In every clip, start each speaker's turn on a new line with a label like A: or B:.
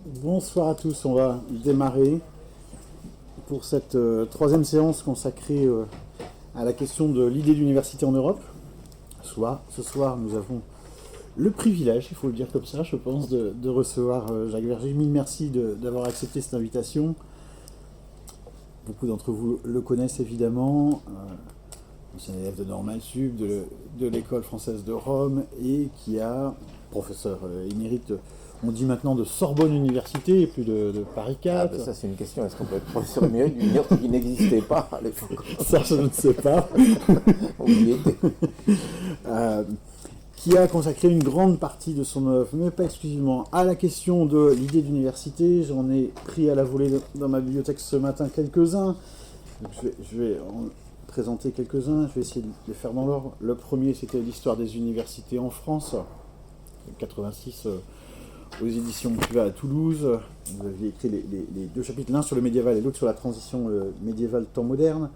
A: Bonsoir à tous, on va démarrer pour cette troisième séance consacrée à la question de l'idée d'université en Europe. Ce soir, nous avons le privilège, il faut le dire comme ça, je pense, de recevoir Jacques Verger. Mille merci d'avoir accepté cette invitation. Beaucoup d'entre vous le connaissent évidemment, ancien élève de Normal Sup, de l'école française de Rome, et qui a, professeur émérite, on dit maintenant de Sorbonne Université et plus de Paris 4.
B: Ça c'est une question, est-ce qu'on peut être professeur émérite d'une université qui n'existait pas à l'époque?
A: Ça je ne sais pas.
B: On y était.
A: Qui a consacré une grande partie de son œuvre, mais pas exclusivement, à la question de l'idée d'université. J'en ai pris à la volée dans ma bibliothèque ce matin quelques-uns. Je vais en présenter quelques-uns, je vais essayer de les faire dans l'ordre. Le premier, c'était l'histoire des universités en France, 86 aux éditions Privat à Toulouse. Vous aviez écrit les deux chapitres, l'un sur le médiéval et l'autre sur la transition médiévale-temps moderne.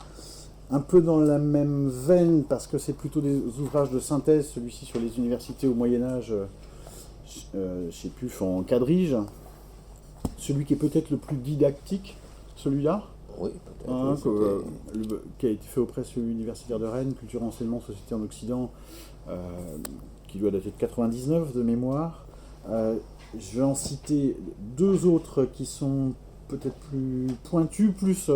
A: Un peu dans la même veine, parce que c'est plutôt des ouvrages de synthèse, celui-ci sur les universités au Moyen-Âge, chez Puf en quadrige. Celui qui est peut-être le plus didactique, celui-là.
B: Oui, peut-être.
A: Qui a été fait aux presses universitaires de Rennes, Culture, Enseignement, Société en Occident, qui doit dater de 99 de mémoire. Je vais en citer deux autres qui sont peut-être plus pointus, plus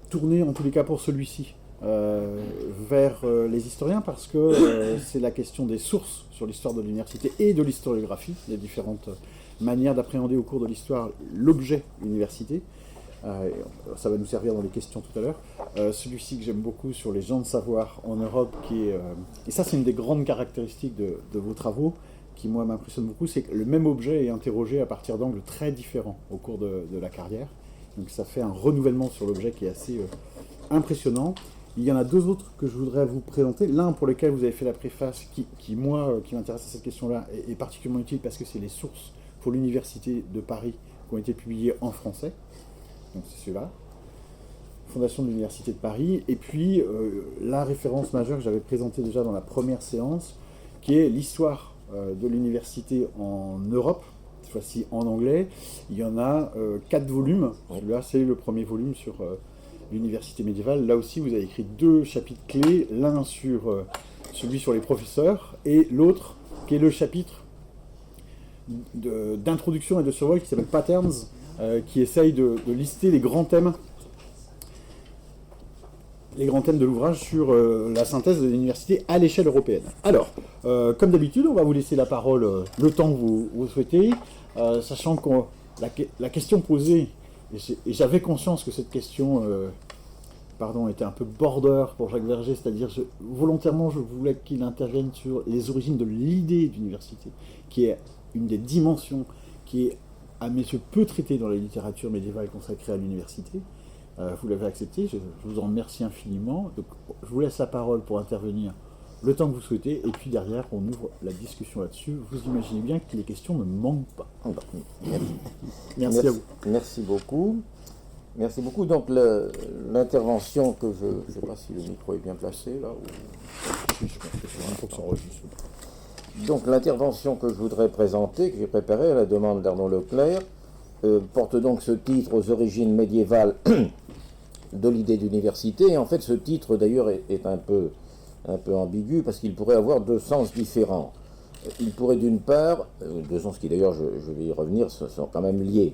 A: tournés, en tous les cas pour celui-ci, vers les historiens, parce que c'est la question des sources sur l'histoire de l'université et de l'historiographie, les différentes manières d'appréhender au cours de l'histoire l'objet université. Ça va nous servir dans les questions tout à l'heure. Celui-ci que j'aime beaucoup sur les gens de savoir en Europe, qui est, et ça c'est une des grandes caractéristiques de vos travaux, qui moi m'impressionne beaucoup, c'est que le même objet est interrogé à partir d'angles très différents au cours de la carrière. Donc ça fait un renouvellement sur l'objet qui est assez impressionnant. Il y en a deux autres que je voudrais vous présenter. L'un pour lequel vous avez fait la préface, qui m'intéresse à cette question-là, est particulièrement utile parce que c'est les sources pour l'Université de Paris qui ont été publiées en français. Donc c'est celui-là. Fondation de l'Université de Paris. Et puis la référence majeure que j'avais présentée déjà dans la première séance, qui est l'histoire de l'université en Europe, cette fois-ci en anglais. Il y en a 4 volumes. Celui-là, c'est le premier volume sur l'université médiévale. Là aussi, vous avez écrit 2 chapitres clés, l'un sur celui sur les professeurs, et l'autre qui est le chapitre d'introduction et de survol qui s'appelle Patterns, qui essaye de lister les grands thèmes de l'ouvrage sur la synthèse de l'université à l'échelle européenne. Alors, comme d'habitude, on va vous laisser la parole le temps que vous souhaitez, sachant que la question posée, et j'avais conscience que cette question était un peu border pour Jacques Verger, c'est-à-dire volontairement je voulais qu'il intervienne sur les origines de l'idée d'université, qui est une des dimensions qui est à mes yeux peu traitée dans la littérature médiévale consacrée à l'université. Vous l'avez accepté, je vous en remercie infiniment. Donc, je vous laisse la parole pour intervenir le temps que vous souhaitez, et puis derrière, on ouvre la discussion là-dessus. Vous imaginez bien que les questions ne manquent pas. Merci à vous.
B: Merci beaucoup. Merci beaucoup. Donc, l'intervention que je ne sais pas si le micro est bien placé, là.
A: Oui, je pense que c'est un peu que ça enregistre.
B: Donc, l'intervention que je voudrais présenter, que j'ai préparée à la demande d'Arnaud Leclerc, porte donc ce titre aux origines médiévales de l'idée d'université. Et en fait, ce titre, d'ailleurs, est un peu ambigu parce qu'il pourrait avoir 2 sens différents. Il pourrait, d'une part, 2 sens qui, d'ailleurs, je vais y revenir, sont quand même liés.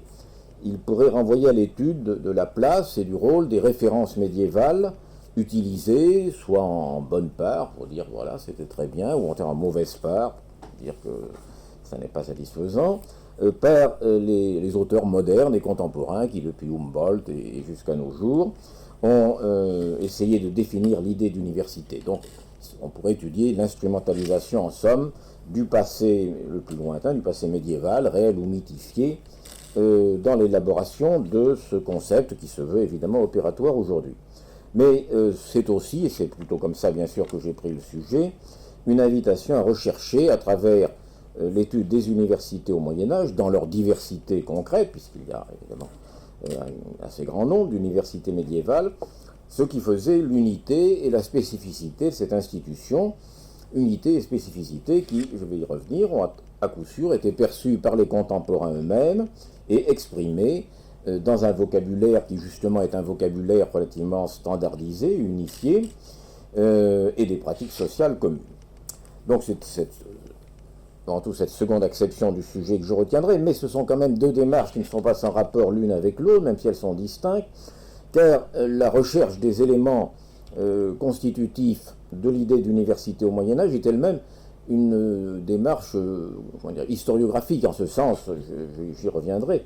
B: Il pourrait renvoyer à l'étude de la place et du rôle des références médiévales utilisées, soit en bonne part, pour dire, voilà, c'était très bien, ou en mauvaise part, pour dire que ça n'est pas satisfaisant, par les auteurs modernes et contemporains qui, depuis Humboldt et jusqu'à nos jours, ont essayé de définir l'idée d'université. Donc, on pourrait étudier l'instrumentalisation, en somme, du passé le plus lointain, du passé médiéval, réel ou mythifié, dans l'élaboration de ce concept qui se veut évidemment opératoire aujourd'hui. Mais c'est aussi, et c'est plutôt comme ça bien sûr que j'ai pris le sujet, une invitation à rechercher à travers l'étude des universités au Moyen-Âge, dans leur diversité concrète, puisqu'il y a évidemment un assez grand nombre d'universités médiévales, ce qui faisait l'unité et la spécificité de cette institution, unité et spécificité qui, je vais y revenir, ont à coup sûr, était perçue par les contemporains eux-mêmes et exprimée dans un vocabulaire qui justement est un vocabulaire relativement standardisé, unifié, et des pratiques sociales communes. Donc c'est avant tout cette seconde acception du sujet que je retiendrai, mais ce sont quand même deux démarches qui ne sont pas sans rapport l'une avec l'autre, même si elles sont distinctes, car la recherche des éléments constitutifs de l'idée d'université au Moyen-Âge est elle-même une démarche historiographique, en ce sens, j'y reviendrai,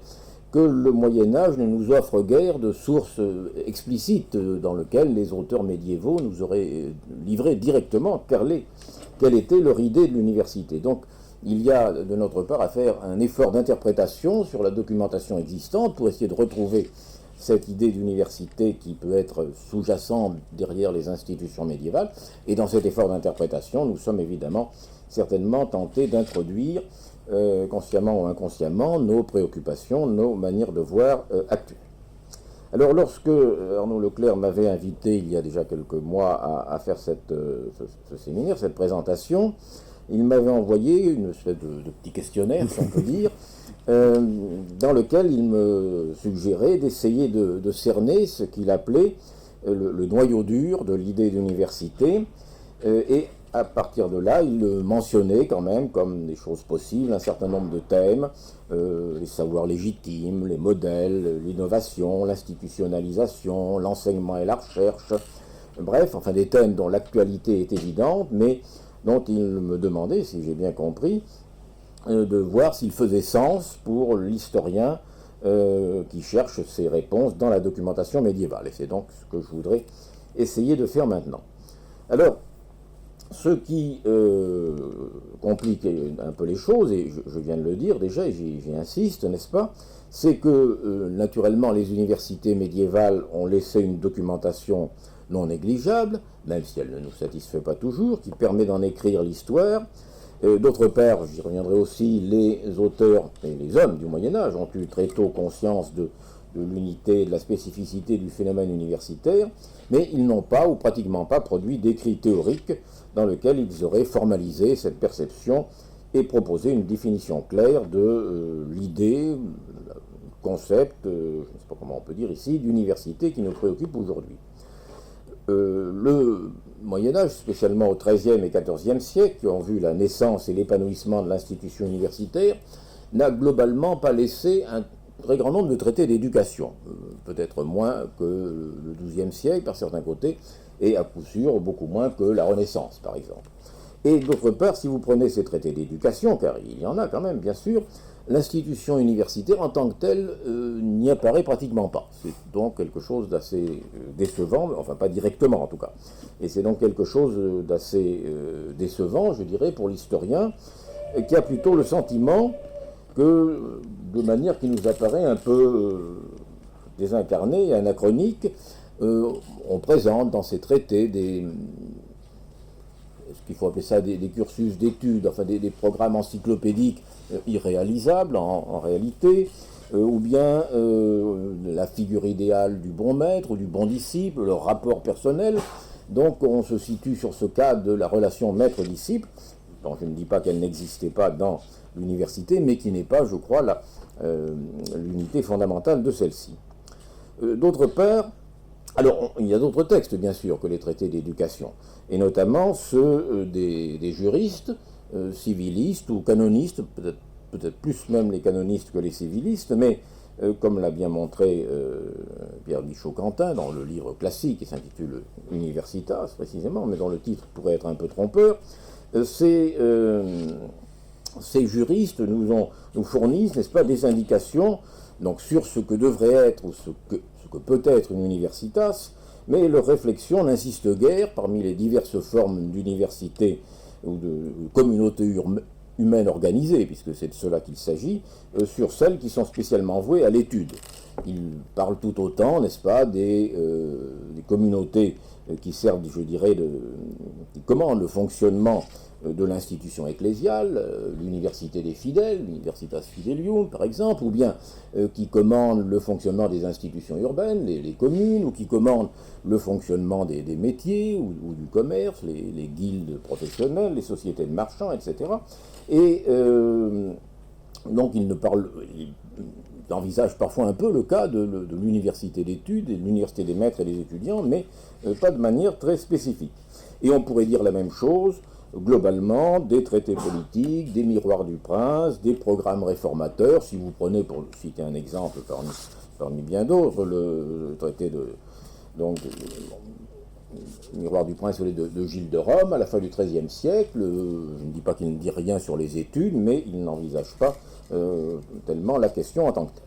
B: que le Moyen-Âge ne nous offre guère de sources explicites dans lesquelles les auteurs médiévaux nous auraient livré directement quelle était leur idée de l'université. Donc il y a de notre part à faire un effort d'interprétation sur la documentation existante pour essayer de retrouver cette idée d'université qui peut être sous-jacente derrière les institutions médiévales. Et dans cet effort d'interprétation, nous sommes évidemment certainement tentés d'introduire, consciemment ou inconsciemment, nos préoccupations, nos manières de voir actuelles. Alors lorsque Arnaud Leclerc m'avait invité il y a déjà quelques mois à faire ce séminaire, cette présentation, il m'avait envoyé une espèce de petit questionnaire, si on peut dire, dans lequel il me suggérait d'essayer de cerner ce qu'il appelait le noyau dur de l'idée d'université, et à partir de là, il mentionnait quand même comme des choses possibles un certain nombre de thèmes, les savoirs légitimes, les modèles, l'innovation, l'institutionnalisation, l'enseignement et la recherche, bref, enfin des thèmes dont l'actualité est évidente, mais dont il me demandait, si j'ai bien compris, de voir s'il faisait sens pour l'historien qui cherche ses réponses dans la documentation médiévale. Et c'est donc ce que je voudrais essayer de faire maintenant. Alors, ce qui complique un peu les choses, et je viens de le dire déjà, et j'y insiste, n'est-ce pas, c'est que naturellement les universités médiévales ont laissé une documentation non négligeable, même si elle ne nous satisfait pas toujours, qui permet d'en écrire l'histoire. D'autre part, j'y reviendrai aussi, les auteurs et les hommes du Moyen-Âge ont eu très tôt conscience de l'unité, de la spécificité du phénomène universitaire, mais ils n'ont pas ou pratiquement pas produit d'écrits théoriques dans lesquels ils auraient formalisé cette perception et proposé une définition claire de l'idée, concept, je ne sais pas comment on peut dire ici, d'université qui nous préoccupe aujourd'hui. Le Moyen-Âge, spécialement au XIIIe et XIVe siècle, qui ont vu la naissance et l'épanouissement de l'institution universitaire, n'a globalement pas laissé un très grand nombre de traités d'éducation, peut-être moins que le XIIe siècle par certains côtés, et à coup sûr beaucoup moins que la Renaissance par exemple. Et d'autre part, si vous prenez ces traités d'éducation, car il y en a quand même bien sûr, l'institution universitaire en tant que telle n'y apparaît pratiquement pas. C'est donc quelque chose d'assez décevant, enfin pas directement en tout cas. Et c'est donc quelque chose d'assez décevant, je dirais, pour l'historien, qui a plutôt le sentiment que, de manière qui nous apparaît un peu désincarnée et anachronique, on présente dans ces traités ce qu'il faut appeler ça des cursus d'études, enfin des programmes encyclopédiques irréalisables en réalité, ou bien la figure idéale du bon maître ou du bon disciple, le rapport personnel. Donc on se situe sur ce cas de la relation maître-disciple, dont je ne dis pas qu'elle n'existait pas dans l'université, mais qui n'est pas, je crois, l'unité fondamentale de celle-ci. D'autre part, alors il y a d'autres textes bien sûr que les traités d'éducation, et notamment ceux des juristes, civilistes ou canonistes, peut-être plus même les canonistes que les civilistes, mais comme l'a bien montré Pierre Guichot-Quentin dans le livre classique qui s'intitule Universitas précisément, mais dont le titre pourrait être un peu trompeur, ces juristes nous fournissent, n'est-ce pas, des indications donc, sur ce que devrait être ou ce que peut être une universitas, mais leur réflexion n'insiste guère, parmi les diverses formes d'université ou de communauté humaine organisée, puisque c'est de cela qu'il s'agit, sur celles qui sont spécialement vouées à l'étude. Ils parlent tout autant, n'est-ce pas, des communautés qui servent, je dirais, qui commandent le fonctionnement de l'institution ecclésiale, l'université des fidèles, l'Universitas Fidelium par exemple, ou bien qui commandent le fonctionnement des institutions urbaines, les communes, ou qui commandent le fonctionnement des métiers ou du commerce, les guildes professionnelles, les sociétés de marchands, etc. Et donc il envisage parfois un peu le cas de l'université d'études, de l'université des maîtres et des étudiants, mais pas de manière très spécifique. Et on pourrait dire la même chose globalement des traités politiques, des miroirs du prince, des programmes réformateurs. Si vous prenez, pour citer un exemple parmi bien d'autres, le traité le miroir du prince de Gilles de Rome à la fin du XIIIe siècle. Je ne dis pas qu'il ne dit rien sur les études, mais il n'envisage pas tellement la question en tant que telle.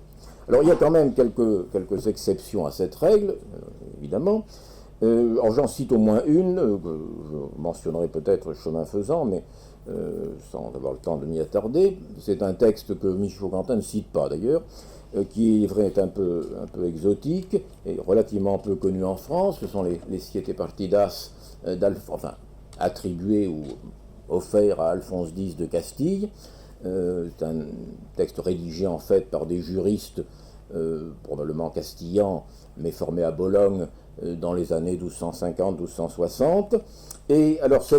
B: Alors il y a quand même quelques exceptions à cette règle, évidemment. Alors j'en cite au moins une, que je mentionnerai peut-être chemin faisant, mais sans avoir le temps de m'y attarder. C'est un texte que Michel-Quentin ne cite pas d'ailleurs, qui est un peu exotique et relativement peu connu en France. Ce sont les Siete Partidas attribués ou offerts à Alphonse X de Castille. C'est un texte rédigé en fait par des juristes probablement castillans, mais formés à Bologne dans les années 1250-1260. Et alors ce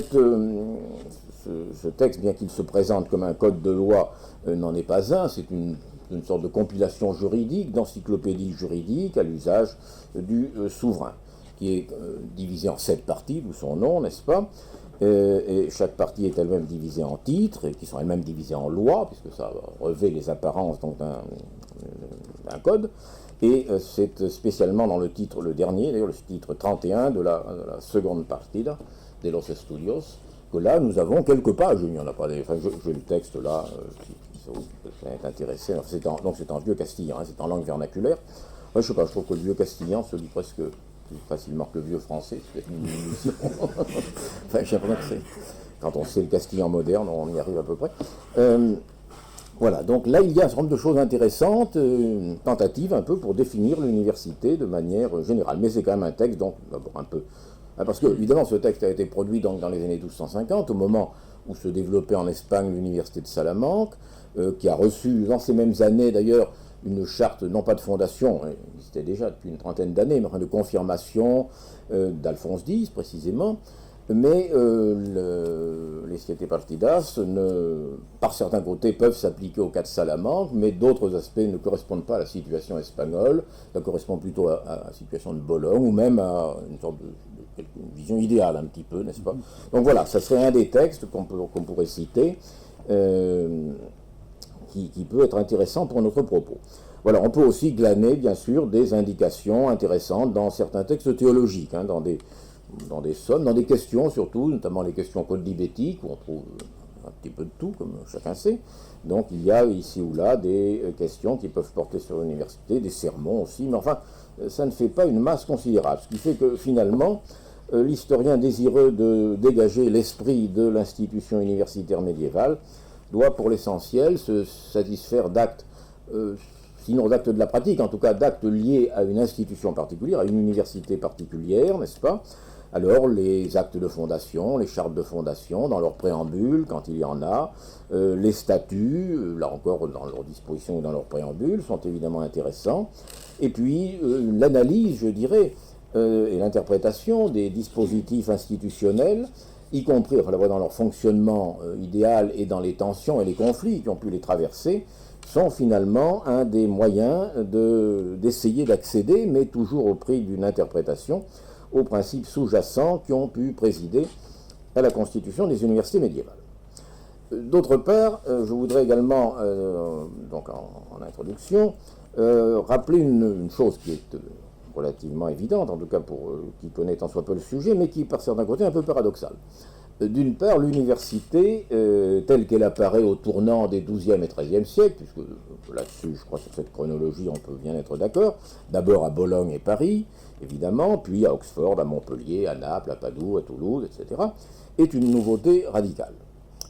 B: texte, bien qu'il se présente comme un code de loi, n'en est pas un. C'est une sorte de compilation juridique, d'encyclopédie juridique à l'usage du souverain, qui est divisé en 7 parties, d'où son nom, n'est-ce pas? Et chaque partie est elle-même divisée en titres, et qui sont elles-mêmes divisées en lois, puisque ça revêt les apparences d'un code. Et c'est spécialement dans le titre, le dernier, d'ailleurs le titre 31 de la seconde partida de los estudios, que là nous avons quelques pages, il n'y en a pas, j'ai le texte là, qui est intéressé, donc c'est en vieux castillan, hein, c'est en langue vernaculaire. Ouais, je sais pas, je trouve que le vieux castillan se lit presque plus facilement que le vieux français, c'est une diminution. Enfin, j'ai l'impression que quand on sait le castillan moderne, on y arrive à peu près. Voilà, donc là il y a un certain nombre de choses intéressantes, une tentative un peu pour définir l'université de manière générale. Mais c'est quand même un texte, donc d'abord un peu... Parce que, évidemment, ce texte a été produit donc, dans les années 1250, au moment où se développait en Espagne l'université de Salamanque, qui a reçu dans ces mêmes années d'ailleurs une charte, non pas de fondation, c'était déjà depuis une trentaine d'années, mais de confirmation d'Alphonse X précisément. Mais les Siete Partidas, par certains côtés, peuvent s'appliquer au cas de Salamanque, mais d'autres aspects ne correspondent pas à la situation espagnole, ça correspond plutôt à la situation de Bologne, ou même à une sorte de vision idéale un petit peu, n'est-ce pas? Donc voilà, ça serait un des textes qu'on pourrait citer, qui peut être intéressant pour notre propos. Voilà, on peut aussi glaner, bien sûr, des indications intéressantes dans certains textes théologiques, hein, dans des sommes, dans des questions surtout, notamment les questions codlibétiques, où on trouve un petit peu de tout, comme chacun sait. Donc il y a ici ou là des questions qui peuvent porter sur l'université, des sermons aussi, mais enfin, ça ne fait pas une masse considérable. Ce qui fait que finalement, l'historien désireux de dégager l'esprit de l'institution universitaire médiévale doit pour l'essentiel se satisfaire d'actes, sinon d'actes de la pratique, en tout cas d'actes liés à une institution particulière, à une université particulière, n'est-ce pas? Alors, les actes de fondation, les chartes de fondation, dans leur préambule, quand il y en a, les statuts, là encore, dans leurs dispositions ou dans leur préambule, sont évidemment intéressants. Et puis, l'analyse, je dirais, et l'interprétation des dispositifs institutionnels, y compris dans leur fonctionnement idéal et dans les tensions et les conflits qui ont pu les traverser, sont finalement un des moyens d'essayer d'accéder, mais toujours au prix d'une interprétation, aux principes sous-jacents qui ont pu présider à la constitution des universités médiévales. D'autre part, je voudrais également, donc en introduction, rappeler une chose qui est relativement évidente, en tout cas pour qui connaît tant soit peu le sujet, mais qui, par certains côtés, est un peu paradoxale. D'une part, l'université, telle qu'elle apparaît au tournant des XIIe et XIIIe siècles, puisque là-dessus, je crois, sur cette chronologie, on peut bien être d'accord, d'abord à Bologne et Paris, évidemment, puis à Oxford, à Montpellier, à Naples, à Padoue, à Toulouse, etc., est une nouveauté radicale.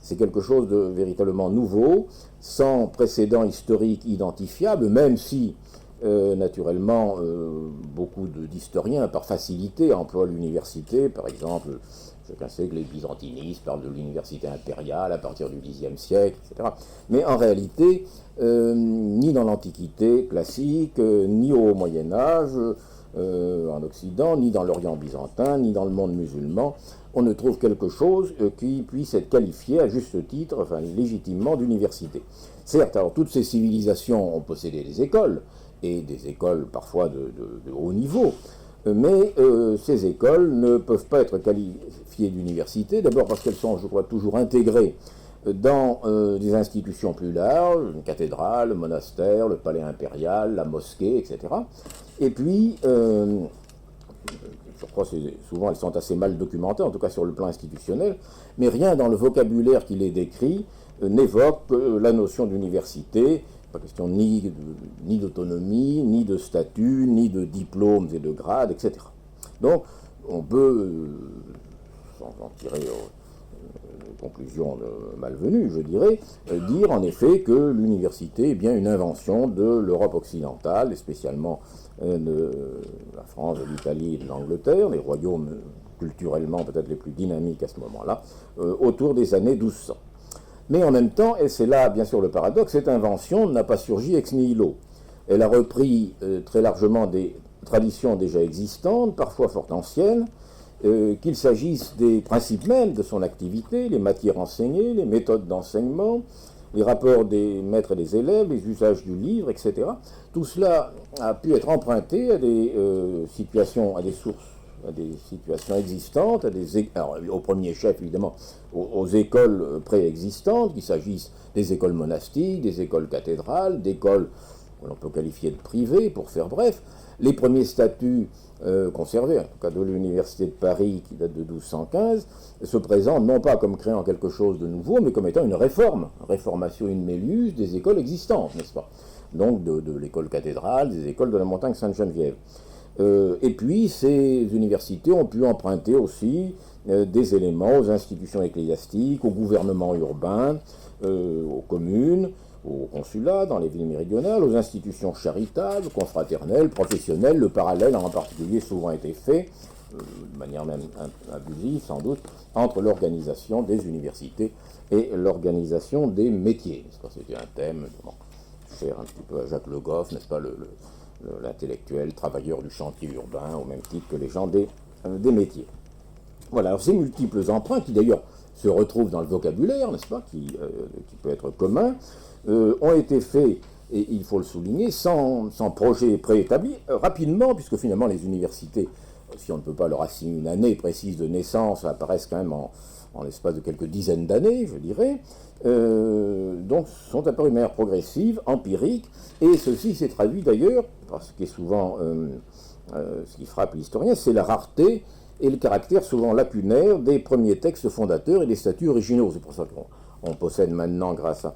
B: C'est quelque chose de véritablement nouveau, sans précédent historique identifiable, même si Naturellement, beaucoup d'historiens, par facilité, emploient l'université. Par exemple, chacun sait que les byzantinistes parlent de l'université impériale à partir du Xe siècle, etc. Mais en réalité, ni dans l'Antiquité classique, ni au Moyen-Âge, en Occident, ni dans l'Orient byzantin, ni dans le monde musulman, on ne trouve quelque chose qui puisse être qualifié à juste titre, enfin légitimement, d'université. Certes, alors toutes ces civilisations ont possédé des écoles, et des écoles parfois de haut niveau, mais ces écoles ne peuvent pas être qualifiées d'université, d'abord parce qu'elles sont, je crois, toujours intégrées dans des institutions plus larges, une cathédrale, le monastère, le palais impérial, la mosquée, etc. Et puis, je crois que souvent elles sont assez mal documentées, en tout cas sur le plan institutionnel, mais rien dans le vocabulaire qui les décrit n'évoque la notion d'université. Pas question ni d'autonomie, ni de statut, ni de diplômes et de grades, etc. Donc, on peut, sans en tirer une conclusion malvenue, je dirais, dire en effet que l'université est bien une invention de l'Europe occidentale, et spécialement de la France, de l'Italie et de l'Angleterre, les royaumes culturellement peut-être les plus dynamiques à ce moment-là, autour des années 1200. Mais en même temps, et c'est là bien sûr le paradoxe, cette invention n'a pas surgi ex nihilo. Elle a repris très largement des traditions déjà existantes, parfois fort anciennes, qu'il s'agisse des principes mêmes de son activité, les matières enseignées, les méthodes d'enseignement, les rapports des maîtres et des élèves, les usages du livre, etc. Tout cela a pu être emprunté à des situations, à des sources, à des situations existantes, alors, au premier chef évidemment aux écoles préexistantes, qu'il s'agisse des écoles monastiques, des écoles cathédrales, d'écoles qu'on peut qualifier de privées, pour faire bref. Les premiers statuts conservés, en tout cas de l'Université de Paris qui date de 1215, se présentent non pas comme créant quelque chose de nouveau, mais comme étant une réformation in melius des écoles existantes, n'est-ce pas? Donc de l'école cathédrale, des écoles de la montagne Sainte-Geneviève. Et puis, ces universités ont pu emprunter aussi des éléments aux institutions ecclésiastiques, au gouvernement urbain, aux communes, aux consulats dans les villes méridionales, aux institutions charitables, confraternelles, professionnelles. Le parallèle en particulier souvent été fait, de manière même abusive sans doute, entre l'organisation des universités et l'organisation des métiers. C'était un thème cher un petit peu à Jacques Le Goff, n'est-ce pas, l'intellectuel, travailleur du chantier urbain, au même titre que les gens des métiers. Voilà, alors ces multiples emprunts, qui d'ailleurs se retrouvent dans le vocabulaire, n'est-ce pas, qui peut être commun, ont été faits, et il faut le souligner, sans projet préétabli, rapidement, puisque finalement les universités, si on ne peut pas leur assigner une année précise de naissance, apparaissent quand même en l'espace de quelques dizaines d'années, je dirais, donc sont apparues de manière progressive, empirique, et ceci s'est traduit d'ailleurs, parce que ce qui est souvent ce qui frappe l'historien, c'est la rareté et le caractère souvent lacunaire des premiers textes fondateurs et des statuts originaux. C'est pour ça qu'on possède maintenant, grâce à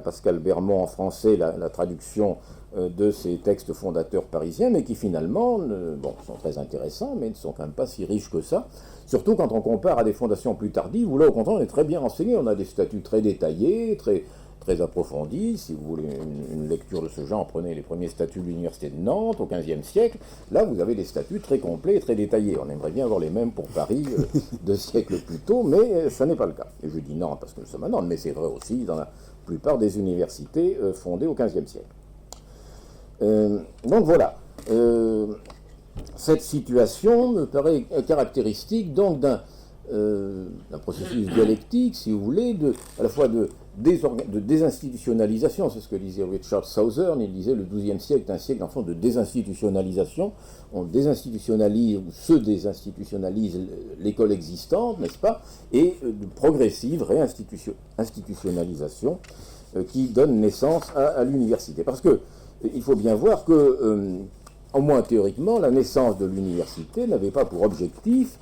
B: Pascal Bermond en français, la traduction de ces textes fondateurs parisiens, mais qui finalement sont très intéressants, mais ne sont quand même pas si riches que ça. Surtout quand on compare à des fondations plus tardives, où là au contraire on est très bien renseigné, on a des statuts très détaillés, très approfondis. Si vous voulez une lecture de ce genre, prenez les premiers statuts de l'université de Nantes au XVe siècle, là vous avez des statuts très complets et très détaillés. On aimerait bien avoir les mêmes pour Paris 2 siècles plus tôt, mais ça n'est pas le cas. Et je dis Nantes parce que nous sommes à Nantes, mais c'est vrai aussi dans la plupart des universités fondées au XVe siècle. Donc voilà. Cette situation me paraît caractéristique donc d'un processus dialectique, si vous voulez, à la fois de désinstitutionnalisation. C'est ce que disait Richard Southern. Il disait le XIIe siècle est un siècle en fond de désinstitutionnalisation. On désinstitutionnalise ou se désinstitutionnalise l'école existante, n'est-ce pas, et de progressive réinstitutionnalisation qui donne naissance à l'université. Parce que il faut bien voir que au moins théoriquement, la naissance de l'université n'avait pas pour objectif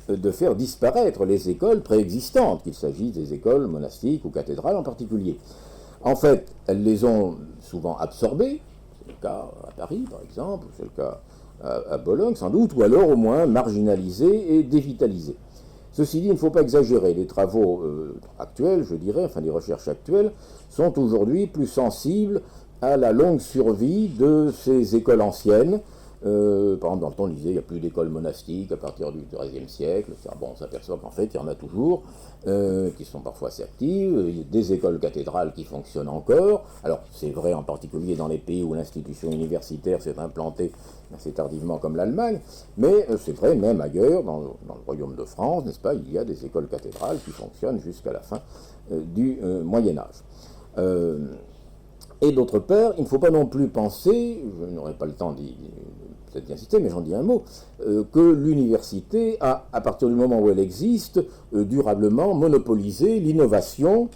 B: de faire disparaître les écoles préexistantes, qu'il s'agisse des écoles monastiques ou cathédrales en particulier. En fait, elles les ont souvent absorbées, c'est le cas à Paris par exemple, c'est le cas à Bologne sans doute, ou alors au moins marginalisées et dévitalisées. Ceci dit, il ne faut pas exagérer. Les travaux actuels, je dirais, enfin les recherches actuelles, sont aujourd'hui plus sensibles à la longue survie de ces écoles anciennes. Par exemple, dans le temps, on disait qu'il n'y a plus d'écoles monastiques à partir du XIIIe siècle. Bon, on s'aperçoit qu'en fait, il y en a toujours, qui sont parfois assez actives. Il y a des écoles cathédrales qui fonctionnent encore. Alors, c'est vrai en particulier dans les pays où l'institution universitaire s'est implantée assez tardivement, comme l'Allemagne, mais c'est vrai même ailleurs, dans le royaume de France, n'est-ce pas, il y a des écoles cathédrales qui fonctionnent jusqu'à la fin du Moyen-Âge. Et d'autre part, il ne faut pas non plus penser, je n'aurai pas le temps d'y insister, mais j'en dis un mot, que l'université a, à partir du moment où elle existe, durablement monopolisé l'innovation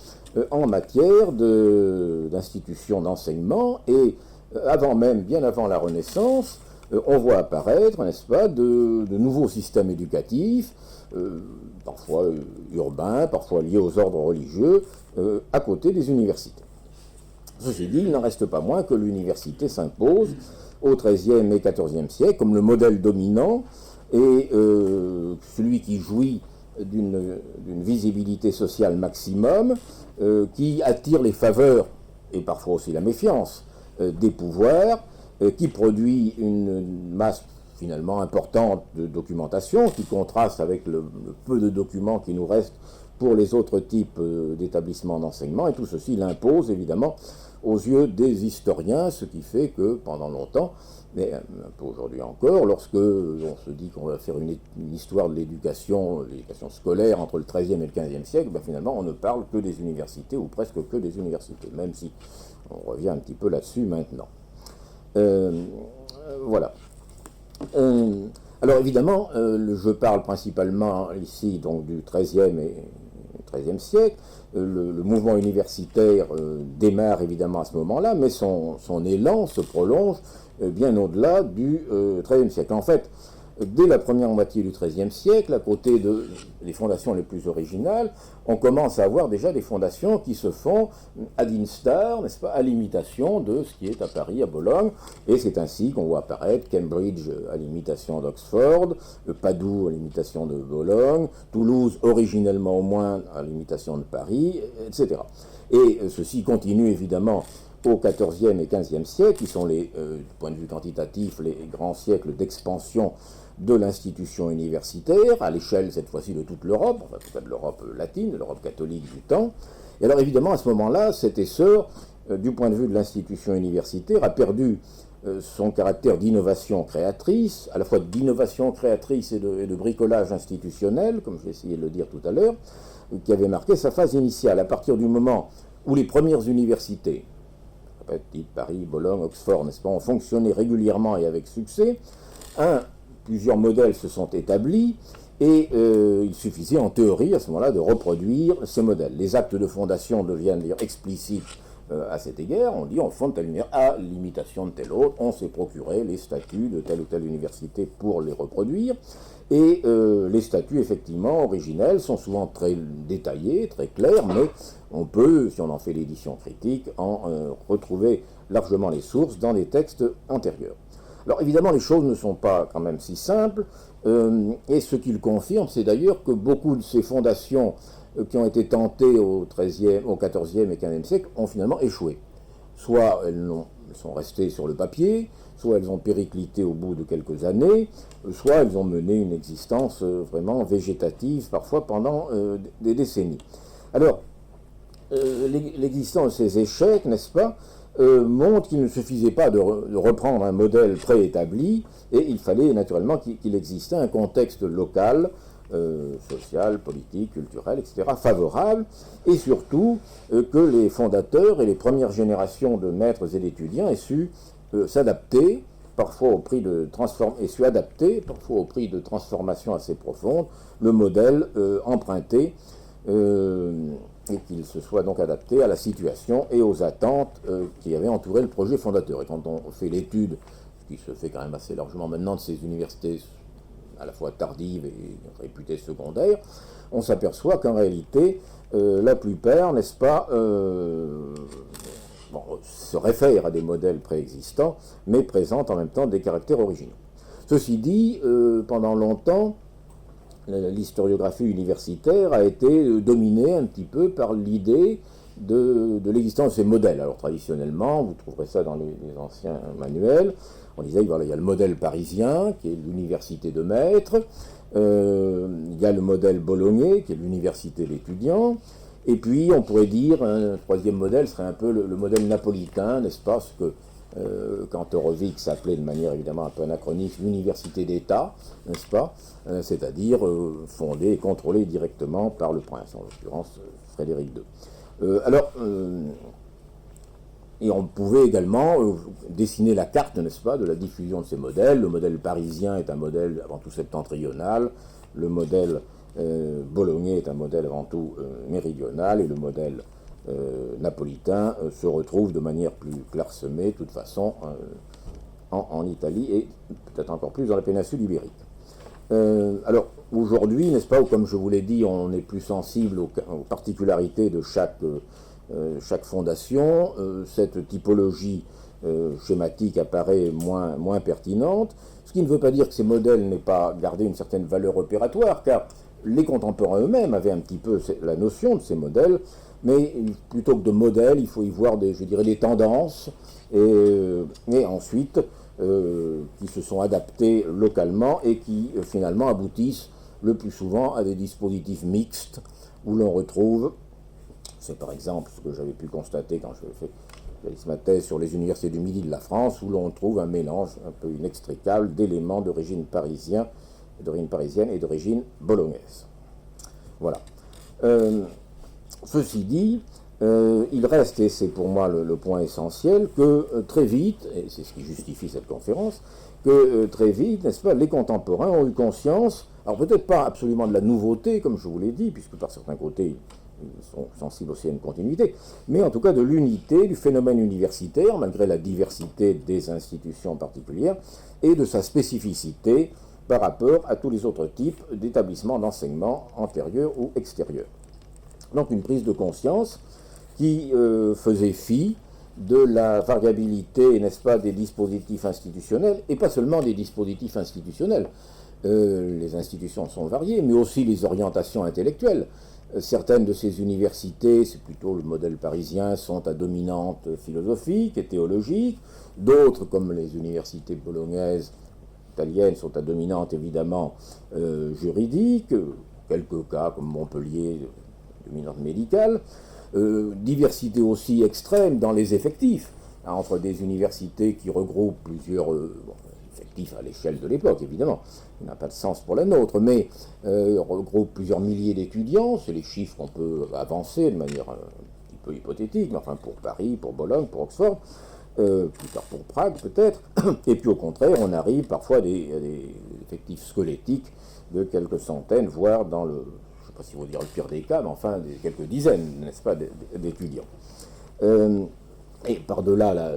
B: en matière d'institutions d'enseignement, et avant même, bien avant la Renaissance, on voit apparaître, n'est-ce pas, de nouveaux systèmes éducatifs, parfois urbains, parfois liés aux ordres religieux, à côté des universités. Ceci dit, il n'en reste pas moins que l'université s'impose au XIIIe et XIVe siècle comme le modèle dominant et celui qui jouit d'une visibilité sociale maximum, qui attire les faveurs et parfois aussi la méfiance des pouvoirs, qui produit une masse finalement importante de documentation qui contraste avec le peu de documents qui nous restent pour les autres types d'établissements d'enseignement, et tout ceci l'impose évidemment aux yeux des historiens, ce qui fait que pendant longtemps, mais un peu aujourd'hui encore, lorsque on se dit qu'on va faire une histoire de l'éducation scolaire entre le XIIIe et le XVe siècle, ben finalement on ne parle que des universités, ou presque que des universités, même si on revient un petit peu là-dessus maintenant. Voilà. Alors évidemment, je parle principalement ici donc du XIIIe et XIIIe siècle. Le mouvement universitaire démarre évidemment à ce moment-là, mais son élan se prolonge bien au-delà du XIIIe siècle. En fait, dès la première moitié du XIIIe siècle, à côté des fondations les plus originales, on commence à avoir déjà des fondations qui se font ad instar, n'est-ce pas, à l'imitation de ce qui est à Paris, à Bologne, et c'est ainsi qu'on voit apparaître Cambridge à l'imitation d'Oxford, Padoue à l'imitation de Bologne, Toulouse originellement au moins à l'imitation de Paris, etc. Et ceci continue évidemment au XIVe et XVe siècle, qui sont du point de vue quantitatif, les grands siècles d'expansion de l'institution universitaire, à l'échelle cette fois-ci de toute l'Europe, enfin en tout cas de l'Europe latine, de l'Europe catholique du temps. Et alors évidemment à ce moment-là, cet essor, du point de vue de l'institution universitaire, a perdu son caractère d'innovation créatrice, à la fois d'innovation créatrice et de bricolage institutionnel, comme j'ai essayé de le dire tout à l'heure, qui avait marqué sa phase initiale. À partir du moment où les premières universités, Paris, Bologne, Oxford, n'est-ce pas, ont fonctionné régulièrement et avec succès, plusieurs modèles se sont établis, et il suffisait en théorie à ce moment-là de reproduire ces modèles. Les actes de fondation deviennent d'ailleurs explicites à cet égard. On dit on fonde telle université à l'imitation de telle autre, on s'est procuré les statuts de telle ou telle université pour les reproduire, et les statuts effectivement originels sont souvent très détaillés, très clairs, mais on peut, si on en fait l'édition critique, en retrouver largement les sources dans des textes antérieurs. Alors évidemment, les choses ne sont pas quand même si simples, et ce qu'il confirme, c'est d'ailleurs que beaucoup de ces fondations qui ont été tentées au XIVe et XVe siècle ont finalement échoué. Soit elles sont restées sur le papier, soit elles ont périclité au bout de quelques années, soit elles ont mené une existence vraiment végétative, parfois pendant des décennies. Alors, l'existence de ces échecs, n'est-ce pas, montre qu'il ne suffisait pas de reprendre un modèle préétabli, et il fallait naturellement qu'il existait un contexte local, social, politique, culturel, etc., favorable, et surtout que les fondateurs et les premières générations de maîtres et d'étudiants aient su s'adapter, parfois au prix de transformations assez profondes, le modèle emprunté, et qu'il se soit donc adapté à la situation et aux attentes qui avaient entouré le projet fondateur. Et quand on fait l'étude, ce qui se fait quand même assez largement maintenant, de ces universités à la fois tardives et réputées secondaires, on s'aperçoit qu'en réalité, la plupart, n'est-ce pas, se réfèrent à des modèles préexistants, mais présentent en même temps des caractères originaux. Ceci dit, pendant longtemps, l'historiographie universitaire a été dominée un petit peu par l'idée de l'existence de ces modèles. Alors traditionnellement, vous trouverez ça dans les anciens manuels, on disait voilà, il y a le modèle parisien, qui est l'université de maître, il y a le modèle bolognais, qui est l'université d'étudiants, et puis on pourrait dire un troisième modèle serait un peu le modèle napolitain, n'est-ce pas, ce que Kantorowicz s'appelait de manière évidemment un peu anachronique l'université d'État, n'est-ce pas, c'est-à-dire fondée et contrôlée directement par le prince, en l'occurrence Frédéric II. Et on pouvait également dessiner la carte, n'est-ce pas, de la diffusion de ces modèles. Le modèle parisien est un modèle avant tout septentrional, le modèle bolognais est un modèle avant tout méridional, et le modèle napolitain se retrouve de manière plus clairsemée, de toute façon, en Italie et peut-être encore plus dans la péninsule ibérique. Alors, aujourd'hui, n'est-ce pas, comme je vous l'ai dit, on est plus sensible aux particularités de chaque fondation. Cette typologie schématique apparaît moins pertinente, ce qui ne veut pas dire que ces modèles n'aient pas gardé une certaine valeur opératoire, car les contemporains eux-mêmes avaient un petit peu la notion de ces modèles, mais plutôt que de modèles, il faut y voir des tendances, et ensuite qui se sont adaptés localement et qui finalement aboutissent le plus souvent à des dispositifs mixtes où l'on retrouve, c'est par exemple ce que j'avais pu constater quand je fais ma thèse sur les universités du Midi de la France, où l'on trouve un mélange un peu inextricable d'éléments d'origine parisienne et d'origine bolognaise. Voilà. Ceci dit, il reste, et c'est pour moi le point essentiel, que très vite, et c'est ce qui justifie cette conférence, que très vite, n'est-ce pas, les contemporains ont eu conscience, alors peut-être pas absolument de la nouveauté, comme je vous l'ai dit, puisque par certains côtés, ils sont sensibles aussi à une continuité, mais en tout cas de l'unité du phénomène universitaire, malgré la diversité des institutions particulières, et de sa spécificité par rapport à tous les autres types d'établissements d'enseignement antérieurs ou extérieurs. Donc une prise de conscience qui faisait fi de la variabilité, n'est-ce pas, des dispositifs institutionnels, et pas seulement des dispositifs institutionnels. Les institutions sont variées, mais aussi les orientations intellectuelles. Certaines de ces universités, c'est plutôt le modèle parisien, sont à dominante philosophique et théologique. D'autres, comme les universités bolognaises, italiennes, sont à dominante évidemment juridique. Quelques cas, comme Montpellier, dominante médicale. Diversité aussi extrême dans les effectifs, entre des universités qui regroupent plusieurs effectifs à l'échelle de l'époque, évidemment, il n'a pas de sens pour la nôtre, mais regroupent plusieurs milliers d'étudiants, c'est les chiffres qu'on peut avancer de manière un petit peu hypothétique, mais enfin pour Paris, pour Bologne, pour Oxford, plus tard pour Prague peut-être, et puis au contraire, on arrive parfois à des effectifs squelettiques de quelques centaines, voire dans le... je ne sais pas si vous dire le pire des cas, mais enfin quelques dizaines, n'est-ce pas, d'étudiants. Et par-delà la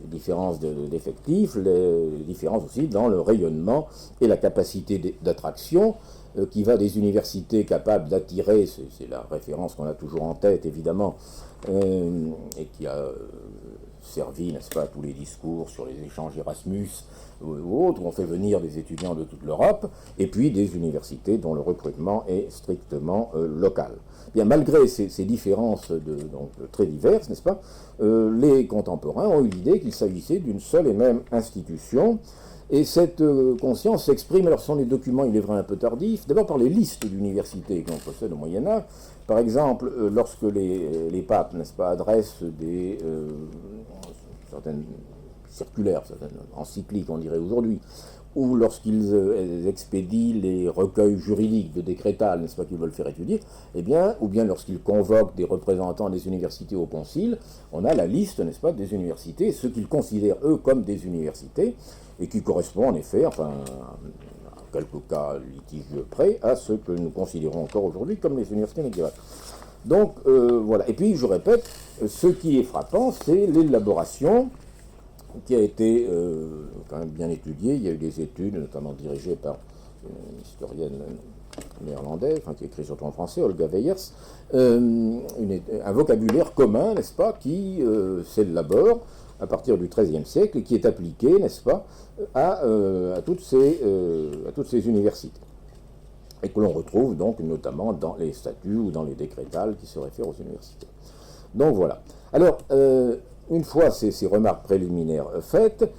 B: différence d'effectifs, les différences aussi dans le rayonnement et la capacité d'attraction qui va des universités capables d'attirer, c'est la référence qu'on a toujours en tête évidemment, et qui a servi, n'est-ce pas, à tous les discours sur les échanges Erasmus ou autres, où on fait venir des étudiants de toute l'Europe, et puis des universités dont le recrutement est strictement local. Bien, malgré ces différences donc, très diverses, n'est-ce pas, les contemporains ont eu l'idée qu'il s'agissait d'une seule et même institution, et cette conscience s'exprime, alors ce sont les documents, il est vrai, un peu tardifs, d'abord par les listes d'universités qu'on possède au Moyen-Âge. Par exemple, lorsque les papes, n'est-ce pas, adressent certaines circulaires, certaines encycliques, on dirait aujourd'hui, ou lorsqu'ils expédient les recueils juridiques de décrétales, n'est-ce pas, qu'ils veulent faire étudier, eh bien, ou bien lorsqu'ils convoquent des représentants des universités au concile, on a la liste, n'est-ce pas, des universités, ce qu'ils considèrent, eux, comme des universités, et qui correspond en effet, enfin, en quelques cas litigieux près, à ce que nous considérons encore aujourd'hui comme les universités médiévales. Donc, voilà. Et puis, je répète, ce qui est frappant, c'est l'élaboration qui a été quand même bien étudiée. Il y a eu des études, notamment dirigées par une historienne néerlandaise, enfin, qui écrit surtout en français, Olga Weyers, un vocabulaire commun, n'est-ce pas, qui s'élabore à partir du XIIIe siècle et qui est appliqué, n'est-ce pas, à toutes ces universités. Et que l'on retrouve donc notamment dans les statuts ou dans les décrétales qui se réfèrent aux universités. Donc voilà. Alors, une fois ces remarques préliminaires faites,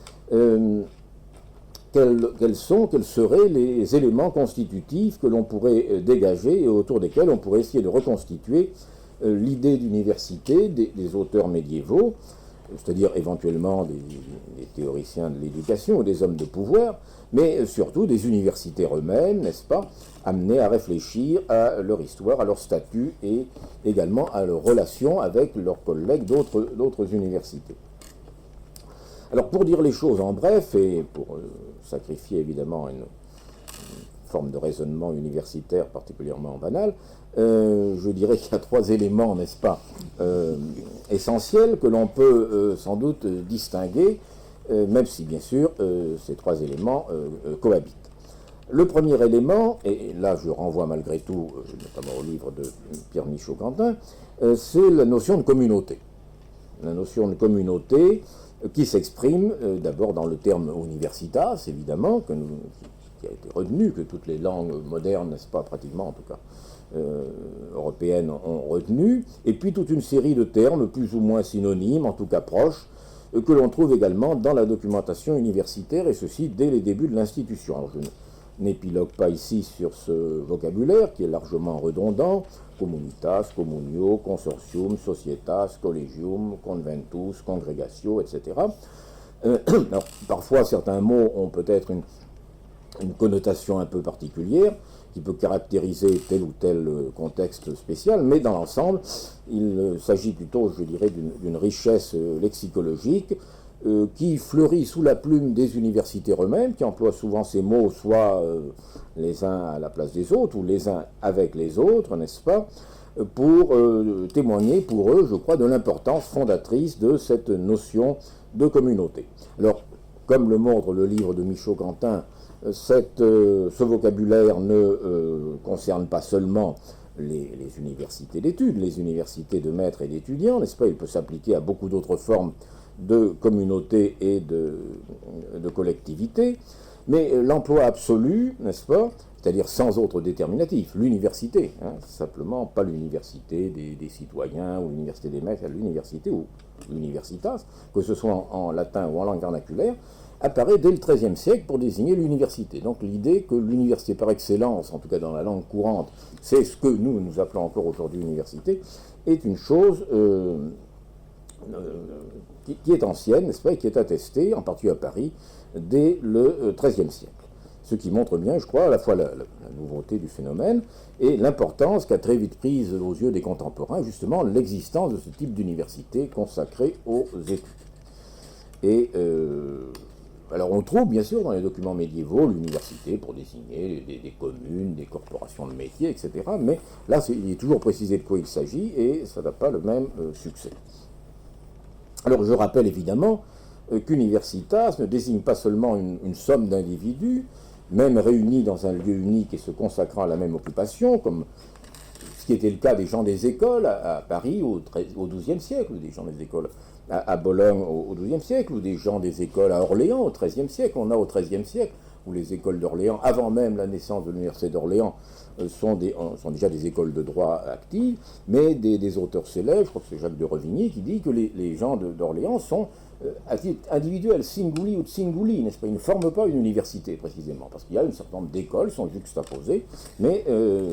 B: quels seraient les éléments constitutifs que l'on pourrait dégager et autour desquels on pourrait essayer de reconstituer l'idée d'université des auteurs médiévaux, c'est-à-dire éventuellement des théoriciens de l'éducation ou des hommes de pouvoir, mais surtout des universitaires eux-mêmes, n'est-ce pas, amenés à réfléchir à leur histoire, à leur statut et également à leur relation avec leurs collègues d'autres universités. Alors pour dire les choses en bref, et pour sacrifier évidemment une forme de raisonnement universitaire particulièrement banal, je dirais qu'il y a 3 éléments, n'est-ce pas, essentiels que l'on peut sans doute distinguer, même si bien sûr ces 3 éléments cohabitent. Le premier élément, et là je renvoie malgré tout notamment au livre de Pierre Michaud-Quentin, c'est la notion de communauté. La notion de communauté qui s'exprime d'abord dans le terme universitas, évidemment, qui a été retenu, que toutes les langues modernes, n'est-ce pas, pratiquement en tout cas, européennes ont retenu, et puis toute une série de termes plus ou moins synonymes, en tout cas proches, que l'on trouve également dans la documentation universitaire, et ceci dès les débuts de l'institution. Alors, je n'épilogue pas ici sur ce vocabulaire qui est largement redondant: communitas, communio, consortium, societas, collegium, conventus, congregatio, etc. Alors, parfois, certains mots ont peut-être une connotation un peu particulière qui peut caractériser tel ou tel contexte spécial, mais dans l'ensemble, il s'agit plutôt, je dirais, d'une richesse lexicologique qui fleurit sous la plume des universitaires eux-mêmes, qui emploient souvent ces mots soit les uns à la place des autres, ou les uns avec les autres, n'est-ce pas, pour témoigner pour eux, je crois, de l'importance fondatrice de cette notion de communauté. Alors, comme le montre le livre de Michaud-Quentin, ce vocabulaire ne concerne pas seulement les universités d'études, les universités de maîtres et d'étudiants, n'est-ce pas? Il peut s'appliquer à beaucoup d'autres formes de communauté et de collectivité, mais l'emploi absolu, n'est-ce pas, c'est-à-dire sans autre déterminatif, l'université, simplement pas l'université des citoyens ou l'université des maîtres, l'université ou l'universitas, que ce soit en latin ou en langue vernaculaire, apparaît dès le XIIIe siècle pour désigner l'université. Donc l'idée que l'université par excellence, en tout cas dans la langue courante, c'est ce que nous appelons encore aujourd'hui université, est une chose qui est ancienne, n'est-ce pas, et qui est attestée, en particulier à Paris, dès le XIIIe siècle. Ce qui montre bien, je crois, à la fois la nouveauté du phénomène et l'importance qu'a très vite prise aux yeux des contemporains, justement, l'existence de ce type d'université consacrée aux études. Et alors on trouve bien sûr dans les documents médiévaux l'université pour désigner des communes, des corporations de métiers, etc. Mais là, il est toujours précisé de quoi il s'agit et ça n'a pas le même succès. Alors je rappelle évidemment qu'universitas ne désigne pas seulement une somme d'individus, même réunis dans un lieu unique et se consacrant à la même occupation, comme ce qui était le cas des gens des écoles à Paris au XIIe siècle, ou des gens des écoles à Bologne au XIIe siècle, ou des gens des écoles à Orléans au XIIIe siècle. On a au XIIIe siècle, où les écoles d'Orléans, avant même la naissance de l'université d'Orléans, sont déjà des écoles de droit actives, mais des auteurs célèbres, je crois que c'est Jacques de Revigny qui dit que les gens d'Orléans sont à titre individuel, singuli ou singuli, n'est-ce pas? Ils ne forment pas une université précisément, parce qu'il y a un certain nombre d'écoles, sont juxtaposées, mais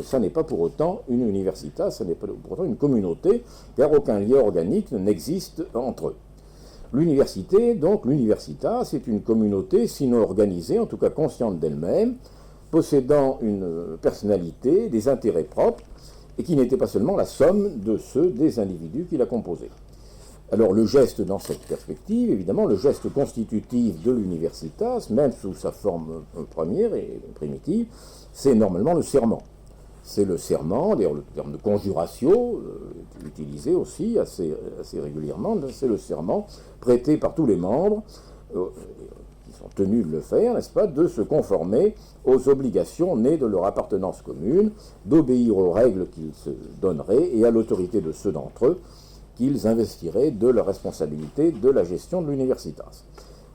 B: ça n'est pas pour autant une universitas, ça n'est pas pour autant une communauté, car aucun lien organique n'existe entre eux. L'université, donc l'universitas, c'est une communauté sinon organisée, en tout cas consciente d'elle-même, possédant une personnalité, des intérêts propres, et qui n'était pas seulement la somme de ceux des individus qui la composaient. Alors le geste dans cette perspective, évidemment, le geste constitutif de l'universitas, même sous sa forme première et primitive, c'est normalement le serment. C'est le serment, d'ailleurs le terme de conjuratio est utilisé aussi assez régulièrement, c'est le serment prêté par tous les membres, qui sont tenus de le faire, n'est-ce pas, de se conformer aux obligations nées de leur appartenance commune, d'obéir aux règles qu'ils se donneraient et à l'autorité de ceux d'entre eux qu'ils investiraient de la responsabilité de la gestion de l'universitas.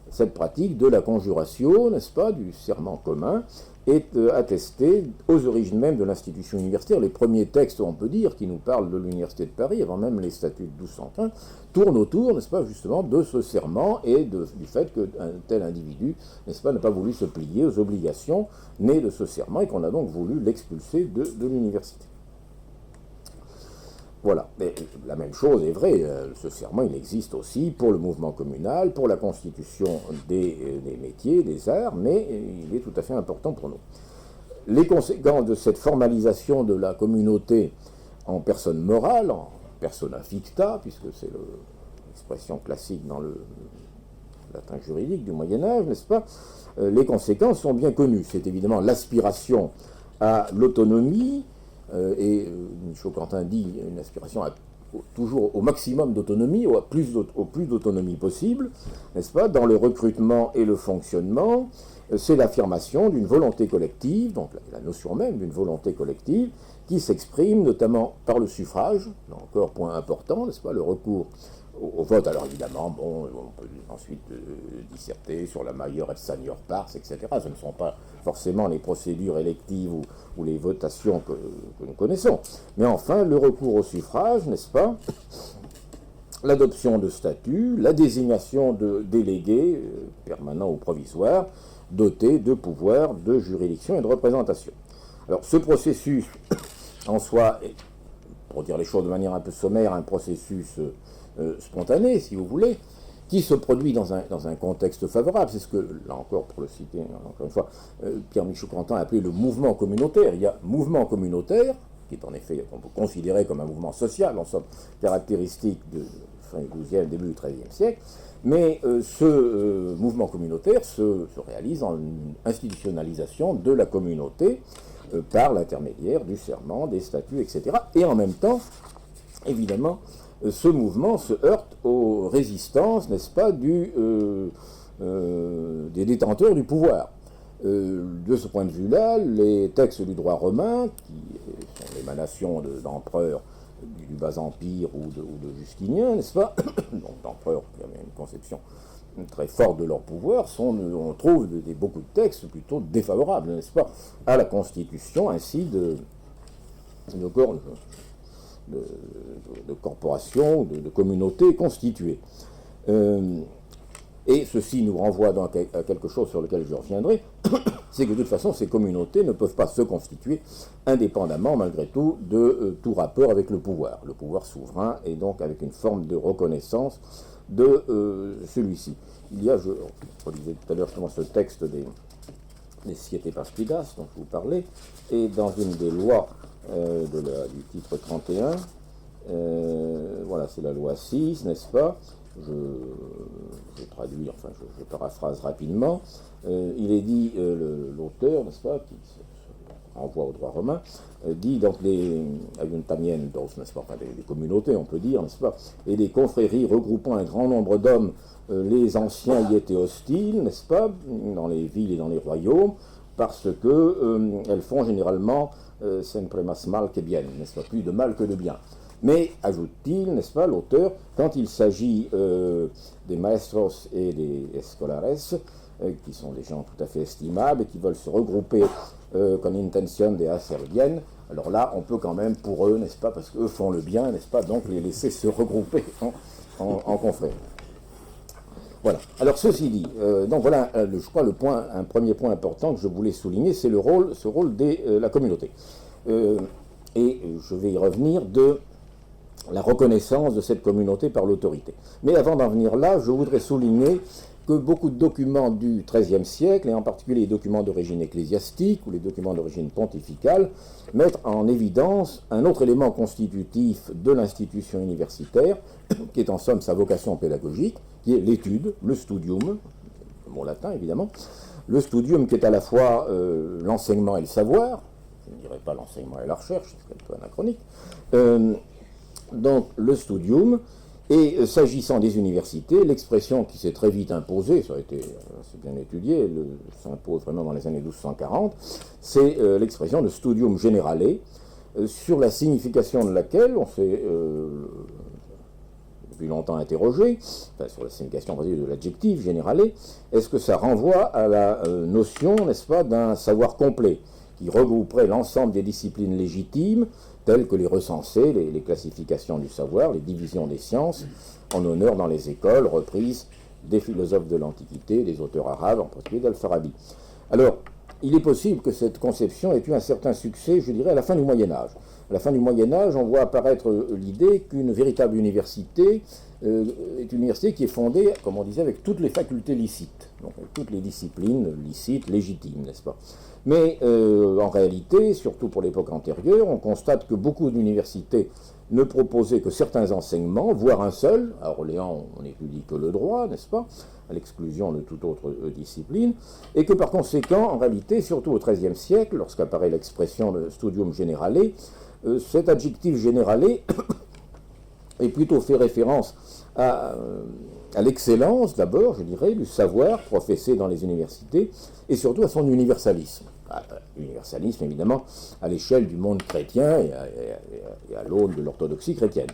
B: Cette pratique de la conjuratio, n'est-ce pas, du serment commun, est attesté aux origines même de l'institution universitaire. Les premiers textes, on peut dire, qui nous parlent de l'Université de Paris, avant même les statuts de 1215, tournent autour, n'est-ce pas, justement, de ce serment et du fait qu'un tel individu, n'est-ce pas, n'a pas voulu se plier aux obligations nées de ce serment et qu'on a donc voulu l'expulser de l'université. Voilà. Mais la même chose est vraie, ce serment, il existe aussi pour le mouvement communal, pour la constitution des métiers, des arts, mais il est tout à fait important pour nous. Les conséquences de cette formalisation de la communauté en personne morale, en persona ficta, puisque c'est l'expression classique dans le latin juridique du Moyen-Âge, n'est-ce pas? Les conséquences sont bien connues. C'est évidemment l'aspiration à l'autonomie, et Michaud-Quentin dit une aspiration toujours au maximum d'autonomie, au plus d'autonomie possible, n'est-ce pas, dans le recrutement et le fonctionnement. C'est l'affirmation d'une volonté collective, donc la notion même d'une volonté collective, qui s'exprime notamment par le suffrage, là encore point important, n'est-ce pas, le recours au vote. Alors évidemment, bon, on peut ensuite disserter sur la major et senior pars, etc. Ce ne sont pas forcément les procédures électives ou les votations que nous connaissons. Mais enfin, le recours au suffrage, n'est-ce pas, l'adoption de statuts, la désignation de délégués, permanents ou provisoires, dotés de pouvoirs de juridiction et de représentation. Alors ce processus en soi est, pour dire les choses de manière un peu sommaire, un processus spontané, si vous voulez, qui se produit dans un contexte favorable. C'est ce que, là encore, pour le citer, encore une fois, Pierre Michaud-Quentin a appelé le mouvement communautaire. Il y a mouvement communautaire, qui est en effet, qu'on peut considérer comme un mouvement social, en somme, caractéristique de fin du XIIe, début du XIIIe siècle, mais ce mouvement communautaire se réalise en une institutionnalisation de la communauté par l'intermédiaire du serment, des statuts, etc. Et en même temps, évidemment, ce mouvement se heurte aux résistances, n'est-ce pas, des détenteurs du pouvoir. De ce point de vue-là, les textes du droit romain, qui sont l'émanation d'empereurs du bas empire ou de Justinien, n'est-ce pas, donc d'empereurs qui avaient une conception très forte de leur pouvoir, on trouve beaucoup de textes plutôt défavorables, n'est-ce pas, à la constitution ainsi de corporations, de communautés constituées. Et ceci nous renvoie donc à quelque chose sur lequel je reviendrai, c'est que de toute façon ces communautés ne peuvent pas se constituer indépendamment malgré tout de tout rapport avec le pouvoir souverain, et donc avec une forme de reconnaissance de celui-ci. Il y a, je relisais tout à l'heure justement ce texte des Siete Paspidas dont je vous parlais, et dans une des lois du titre 31, voilà, c'est la loi 6, n'est-ce pas? Je traduis, enfin je paraphrase rapidement. Il est dit, l'auteur, n'est-ce pas, qui renvoie au droit romain, dit donc ayuntamientos, n'est-ce pas, enfin des communautés, on peut dire, n'est-ce pas, et des confréries regroupant un grand nombre d'hommes, les anciens y étaient hostiles, n'est-ce pas, dans les villes et dans les royaumes, parce que elles font généralement sempre mas mal que bien, n'est-ce pas, plus de mal que de bien. Mais, ajoute-t-il, n'est-ce pas, l'auteur, quand il s'agit des maestros et des escolares, qui sont des gens tout à fait estimables et qui veulent se regrouper con intention de hacer bien, alors là, on peut quand même, pour eux, n'est-ce pas, parce qu'eux font le bien, n'est-ce pas, donc les laisser se regrouper en confrères. Voilà. Alors, ceci dit, donc voilà, je crois, un premier point important que je voulais souligner, c'est ce rôle de la communauté. Et je vais y revenir de la reconnaissance de cette communauté par l'autorité. Mais avant d'en venir là, je voudrais souligner que beaucoup de documents du XIIIe siècle, et en particulier les documents d'origine ecclésiastique ou les documents d'origine pontificale, mettent en évidence un autre élément constitutif de l'institution universitaire, qui est en somme sa vocation pédagogique, qui est l'étude, le studium, le mot latin évidemment, le studium qui est à la fois l'enseignement et le savoir, je ne dirais pas l'enseignement et la recherche, c'est un peu anachronique, donc le studium. Et s'agissant des universités, l'expression qui s'est très vite imposée, ça a été assez bien étudié, s'impose vraiment dans les années 1240, c'est l'expression de studium generale, sur la signification de laquelle on s'est depuis longtemps interrogé, enfin, sur la signification de l'adjectif généralé, est-ce que ça renvoie à la notion, n'est-ce pas, d'un savoir complet, qui regrouperait l'ensemble des disciplines légitimes, telles que les recensés, les classifications du savoir, les divisions des sciences, en honneur dans les écoles, reprises des philosophes de l'Antiquité, des auteurs arabes, en particulier d'Al-Farabi. Alors, il est possible que cette conception ait eu un certain succès, je dirais, à la fin du Moyen-Âge. À la fin du Moyen-Âge, on voit apparaître l'idée qu'une véritable université est une université qui est fondée, comme on disait, avec toutes les facultés licites, donc avec toutes les disciplines licites, légitimes, n'est-ce pas? Mais en réalité, surtout pour l'époque antérieure, on constate que beaucoup d'universités ne proposaient que certains enseignements, voire un seul. À Orléans, on n'étudie que le droit, n'est-ce pas, à l'exclusion de toute autre discipline, et que par conséquent, en réalité, surtout au XIIIe siècle, lorsqu'apparaît l'expression de studium generale, cet adjectif générale est plutôt fait référence à l'excellence, d'abord, je dirais, du savoir professé dans les universités, et surtout à son universalisme. Universalisme, évidemment, à l'échelle du monde chrétien et à l'aune de l'orthodoxie chrétienne.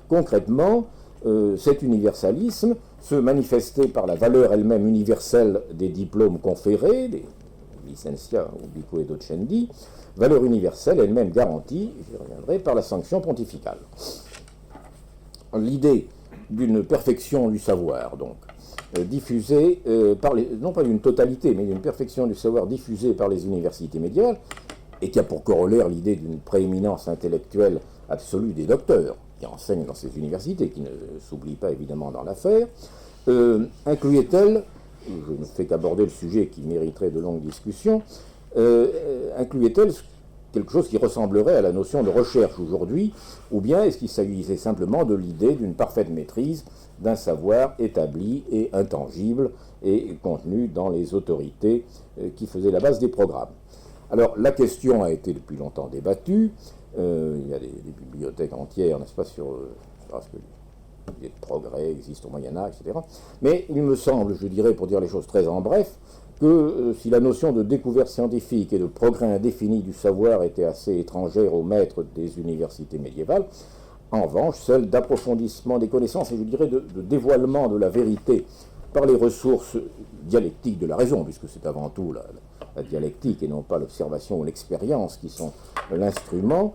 B: Concrètement, cet universalisme se manifestait par la valeur elle-même universelle des diplômes conférés, des licencia ou bico et docendi, valeur universelle elle-même garantie, j'y reviendrai, par la sanction pontificale. L'idée d'une perfection du savoir, donc, diffusée non pas d'une totalité, mais d'une perfection du savoir diffusée par les universités médiévales, et qui a pour corollaire l'idée d'une prééminence intellectuelle absolue des docteurs qui enseignent dans ces universités, qui ne s'oublient pas évidemment dans l'affaire, incluait-elle, je ne fais qu'aborder le sujet qui mériterait de longues discussions, incluait-elle quelque chose qui ressemblerait à la notion de recherche aujourd'hui, ou bien est-ce qu'il s'agissait simplement de l'idée d'une parfaite maîtrise d'un savoir établi et intangible et contenu dans les autorités qui faisaient la base des programmes. Alors la question a été depuis longtemps débattue, il y a des bibliothèques entières, n'est-ce pas, sur ce que l'idée de progrès existe au Moyen-Âge, etc. Mais il me semble, je dirais, pour dire les choses très en bref, que si la notion de découverte scientifique et de progrès indéfini du savoir était assez étrangère aux maîtres des universités médiévales, en revanche, celle d'approfondissement des connaissances et je dirais de dévoilement de la vérité par les ressources dialectiques de la raison, puisque c'est avant tout la dialectique et non pas l'observation ou l'expérience qui sont l'instrument,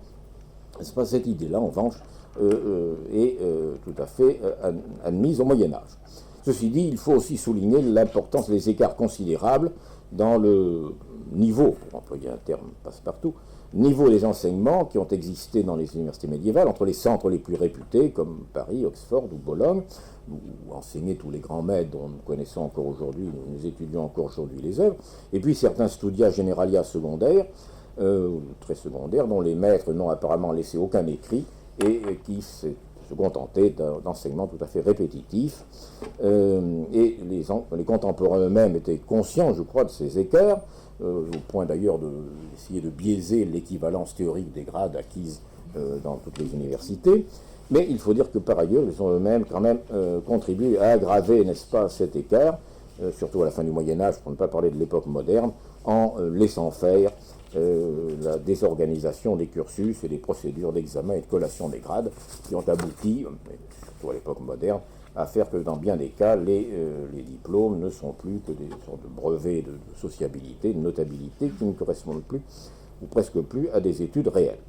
B: c'est pas cette idée-là, en revanche, est tout à fait admise au Moyen-Âge. Ceci dit, il faut aussi souligner l'importance des écarts considérables dans le niveau, pour employer un terme passe-partout, niveau des enseignements qui ont existé dans les universités médiévales, entre les centres les plus réputés, comme Paris, Oxford ou Bologne, où enseignaient tous les grands maîtres dont nous connaissons encore aujourd'hui, nous étudions encore aujourd'hui les œuvres, et puis certains studia generalia secondaires, très secondaires, dont les maîtres n'ont apparemment laissé aucun écrit, et qui se contentaient d'enseignements tout à fait répétitifs. Et les contemporains eux-mêmes étaient conscients, je crois, de ces écarts, au point d'ailleurs d'essayer de biaiser l'équivalence théorique des grades acquises dans toutes les universités. Mais il faut dire que par ailleurs, ils ont eux-mêmes quand même contribué à aggraver, n'est-ce pas, cet écart, surtout à la fin du Moyen-Âge, pour ne pas parler de l'époque moderne, en laissant faire la désorganisation des cursus et des procédures d'examen et de collation des grades qui ont abouti, surtout à l'époque moderne, à faire que dans bien des cas, les diplômes ne sont plus que des sortes de brevets de sociabilité, de notabilité, qui ne correspondent plus, ou presque plus, à des études réelles.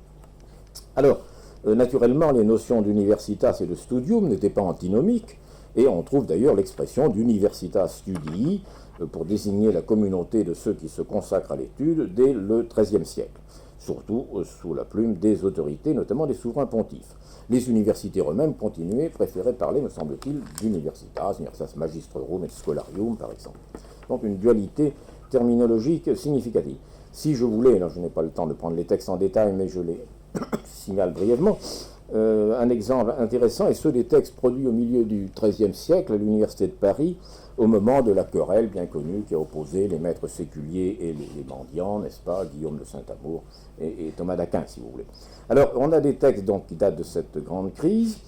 B: Alors, naturellement, les notions d'universitas et de studium n'étaient pas antinomiques, et on trouve d'ailleurs l'expression d'universitas studii pour désigner la communauté de ceux qui se consacrent à l'étude dès le XIIIe siècle, surtout sous la plume des autorités, notamment des souverains pontifes. Les universités eux-mêmes préféraient parler, me semble-t-il, d'universitas, universitas magistrorum et scholarium, par exemple. Donc une dualité terminologique significative. Si je voulais, là je n'ai pas le temps de prendre les textes en détail, mais je les signale brièvement, un exemple intéressant est ceux des textes produits au milieu du XIIIe siècle à l'Université de Paris, au moment de la querelle bien connue qui a opposé les maîtres séculiers et les mendiants, n'est-ce pas, Guillaume de Saint-Amour et Thomas d'Aquin, si vous voulez. Alors, on a des textes donc, qui datent de cette grande crise.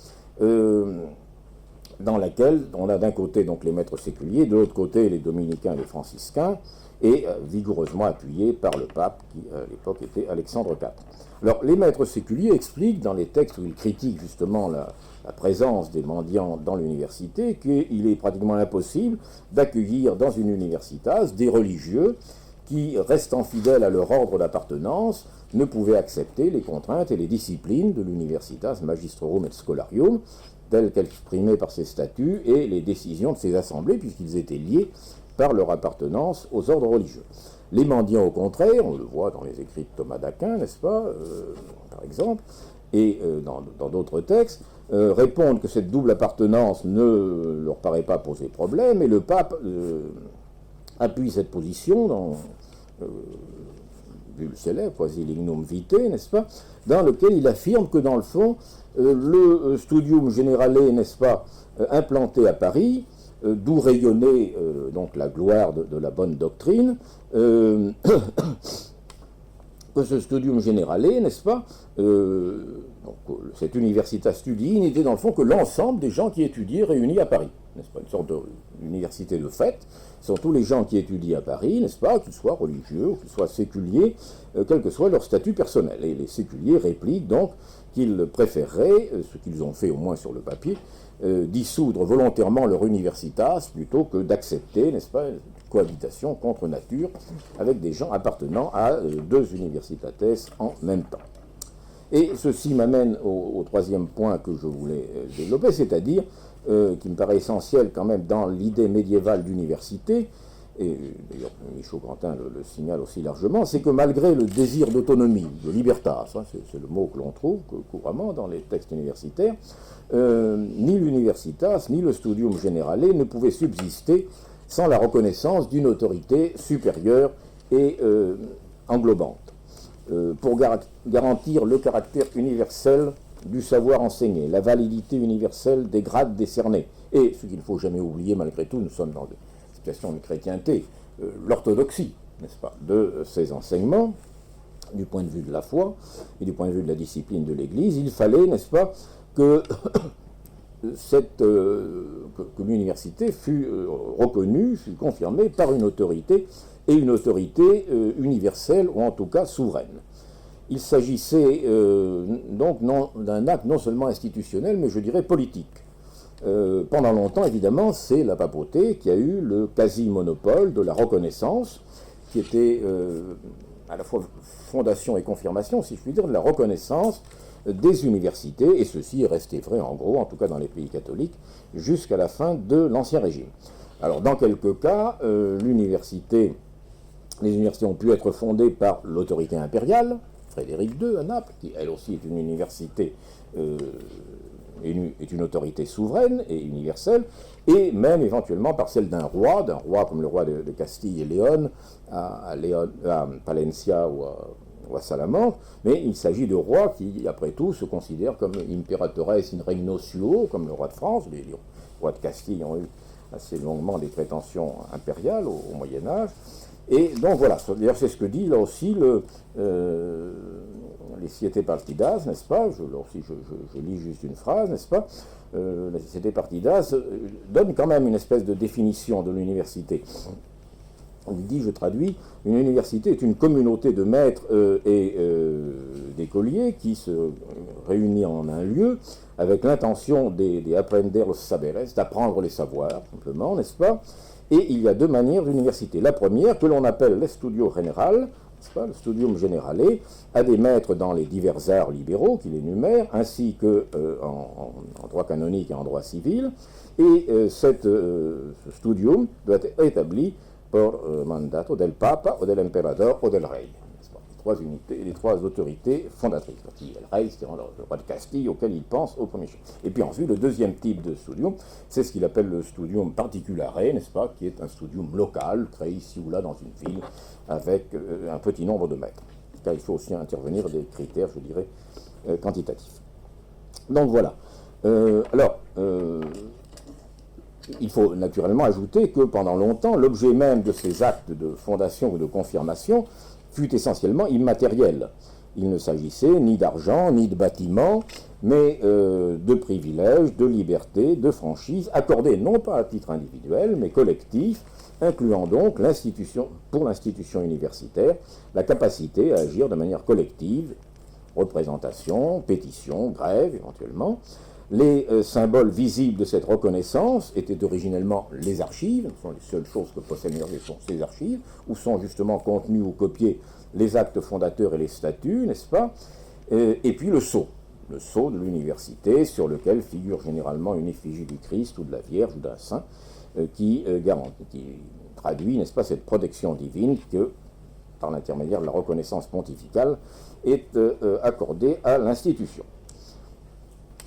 B: dans laquelle on a d'un côté donc les maîtres séculiers, de l'autre côté les dominicains et les franciscains, et vigoureusement appuyé par le pape, qui à l'époque était Alexandre IV. Alors les maîtres séculiers expliquent dans les textes où ils critiquent justement la présence des mendiants dans l'université qu'il est pratiquement impossible d'accueillir dans une universitas des religieux qui, restant fidèles à leur ordre d'appartenance, ne pouvaient accepter les contraintes et les disciplines de l'universitas magistrorum et scholarium, telles qu'exprimées par ses statuts et les décisions de ses assemblées, puisqu'ils étaient liés par leur appartenance aux ordres religieux. Les mendiants, au contraire, on le voit dans les écrits de Thomas d'Aquin, n'est-ce pas, par exemple, et dans d'autres textes, répondent que cette double appartenance ne leur paraît pas poser problème, et le pape appuie cette position dans bulle célèbre, quasi lignum vitae, n'est-ce pas, dans lequel il affirme que dans le fond, le studium generale, n'est-ce pas, implanté à Paris, d'où rayonnait donc la gloire de la bonne doctrine, que ce studium generale, n'est-ce pas, donc, cette universitas studii n'était dans le fond que l'ensemble des gens qui étudiaient réunis à Paris, n'est-ce pas, une sorte d'université de fait. Ce sont tous les gens qui étudient à Paris, n'est-ce pas, qu'ils soient religieux ou qu'ils soient séculiers, quel que soit leur statut personnel. Et les séculiers répliquent donc qu'ils préféreraient, ce qu'ils ont fait au moins sur le papier, dissoudre volontairement leur universitas plutôt que d'accepter, n'est-ce pas, une cohabitation contre nature avec des gens appartenant à deux universitates en même temps. Et ceci m'amène au troisième point que je voulais développer, c'est-à-dire, qui me paraît essentiel quand même dans l'idée médiévale d'université, et d'ailleurs Michaud-Grantin le signale aussi largement, c'est que malgré le désir d'autonomie, de libertas, hein, c'est le mot que l'on trouve couramment dans les textes universitaires, ni l'universitas, ni le studium generale ne pouvaient subsister sans la reconnaissance d'une autorité supérieure et englobante. Pour garantir le caractère universel du savoir enseigné, la validité universelle des grades décernés. Et ce qu'il ne faut jamais oublier, malgré tout, nous sommes dans une situation de chrétienté, l'orthodoxie, n'est-ce pas, de ces enseignements, du point de vue de la foi et du point de vue de la discipline de l'Église, il fallait, n'est-ce pas, que l'université fût reconnue, fût confirmée par une autorité, et une autorité universelle, ou en tout cas souveraine. Il s'agissait donc d'un acte non seulement institutionnel, mais je dirais politique. Pendant longtemps, évidemment, c'est la papauté qui a eu le quasi-monopole de la reconnaissance, qui était à la fois fondation et confirmation, si je puis dire, de la reconnaissance des universités, et ceci est resté vrai, en gros, en tout cas dans les pays catholiques, jusqu'à la fin de l'Ancien Régime. Alors, dans quelques cas, les universités ont pu être fondées par l'autorité impériale, Frédéric II à Naples, qui elle aussi est une université, est une autorité souveraine et universelle, et même éventuellement par celle d'un roi comme le roi de Castille et Léon, à Palencia ou à Salamanque, mais il s'agit de rois qui, après tout, se considèrent comme imperatores in regno suo, comme le roi de France. Les rois de Castille ont eu assez longuement des prétentions impériales au Moyen-Âge. Et donc voilà, d'ailleurs c'est ce que dit là aussi les Siete Partidas, n'est-ce pas, je lis juste une phrase, n'est-ce pas, les Siete Partidas donne quand même une espèce de définition de l'université. Il dit, je traduis, une université est une communauté de maîtres et d'écoliers qui se réunit en un lieu avec l'intention d'apprender los saberes, d'apprendre les savoirs, simplement, n'est-ce pas. Et il y a deux manières d'université. La première, que l'on appelle l'estudio general, n'est-ce pas, le studium generale, a des maîtres dans les divers arts libéraux qu'il énumère, ainsi que en droit canonique et en droit civil. Et ce studium doit être établi por mandato del Papa ou del Emperador ou del Rey. Les trois autorités fondatrices. Le Rey, c'est le roi de Castille auquel il pense au premier chef. Et puis ensuite, le deuxième type de studium, c'est ce qu'il appelle le studium particulare, n'est-ce pas, qui est un studium local, créé ici ou là dans une ville, avec un petit nombre de maîtres. Car il faut aussi intervenir des critères, je dirais, quantitatifs. Donc voilà. Il faut naturellement ajouter que pendant longtemps, l'objet même de ces actes de fondation ou de confirmation fut essentiellement immatériel. Il ne s'agissait ni d'argent, ni de bâtiments, mais de privilèges, de libertés, de franchises, accordées non pas à titre individuel, mais collectif, incluant donc pour l'institution universitaire, la capacité à agir de manière collective, représentation, pétition, grève éventuellement. Les symboles visibles de cette reconnaissance étaient originellement les archives, ce sont les seules choses que possède l'université sont ces archives, où sont justement contenus ou copiés les actes fondateurs et les statuts, n'est-ce pas? Et puis le sceau de l'université, sur lequel figure généralement une effigie du Christ ou de la Vierge ou d'un saint, qui traduit, n'est-ce pas, cette protection divine que, par l'intermédiaire de la reconnaissance pontificale, est accordée à l'institution,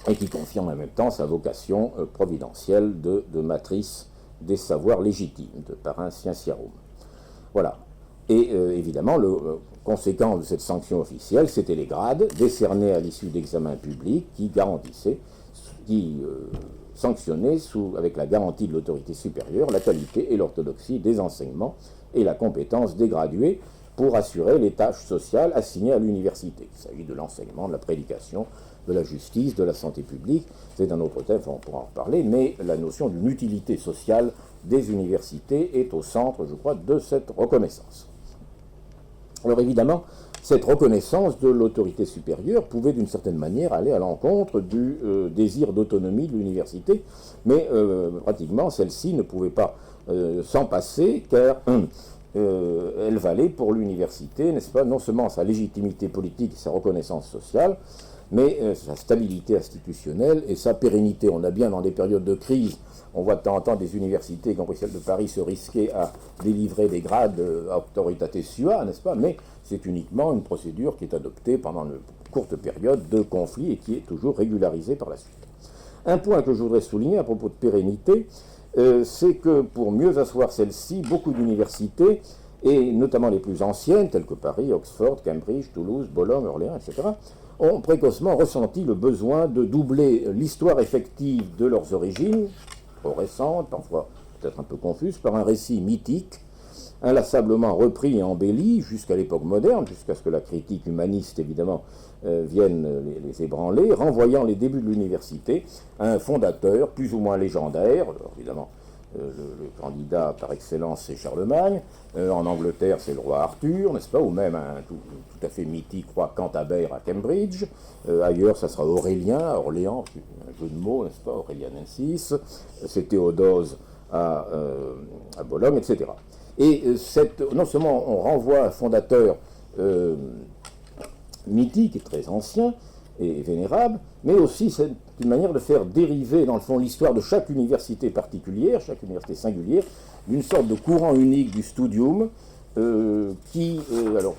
B: et qui confirme en même temps sa vocation providentielle de matrice des savoirs légitimes, de parrain scientiarum. Voilà. Et évidemment, le conséquent de cette sanction officielle, c'était les grades décernés à l'issue d'examens publics qui sanctionnaient, avec la garantie de l'autorité supérieure, la qualité et l'orthodoxie des enseignements et la compétence des gradués pour assurer les tâches sociales assignées à l'université. Il s'agit de l'enseignement, de la prédication, de la justice, de la santé publique. C'est un autre thème, on pourra en reparler, mais la notion d'une utilité sociale des universités est au centre, je crois, de cette reconnaissance. Alors évidemment, cette reconnaissance de l'autorité supérieure pouvait d'une certaine manière aller à l'encontre du désir d'autonomie de l'université, mais pratiquement celle-ci ne pouvait pas s'en passer, car elle valait pour l'université, n'est-ce pas, non seulement sa légitimité politique et sa reconnaissance sociale, mais sa stabilité institutionnelle et sa pérennité. On a bien dans des périodes de crise, on voit de temps en temps des universités, y compris celle de Paris, se risquer à délivrer des grades auctoritate sua, n'est-ce pas? Mais c'est uniquement une procédure qui est adoptée pendant une courte période de conflit et qui est toujours régularisée par la suite. Un point que je voudrais souligner à propos de pérennité, c'est que pour mieux asseoir celle-ci, beaucoup d'universités, et notamment les plus anciennes, telles que Paris, Oxford, Cambridge, Toulouse, Bologne, Orléans, etc., ont précocement ressenti le besoin de doubler l'histoire effective de leurs origines, trop récente, parfois peut-être un peu confuse, par un récit mythique, inlassablement repris et embelli jusqu'à l'époque moderne, jusqu'à ce que la critique humaniste, évidemment, vienne les ébranler, renvoyant les débuts de l'université à un fondateur plus ou moins légendaire. Alors, évidemment, le candidat par excellence, c'est Charlemagne. En Angleterre, c'est le roi Arthur, n'est-ce pas? Ou même un tout à fait mythique roi Cantabert à Cambridge. Ailleurs, ça sera Aurélien à Orléans, un jeu de mots, n'est-ce pas? Aurelianensis. C'est Théodose à Bologne, etc. Et non seulement on renvoie un fondateur mythique et très ancien et vénérable, mais aussi c'est une manière de faire dériver, dans le fond, l'histoire de chaque université particulière, chaque université singulière, d'une sorte de courant unique du studium, alors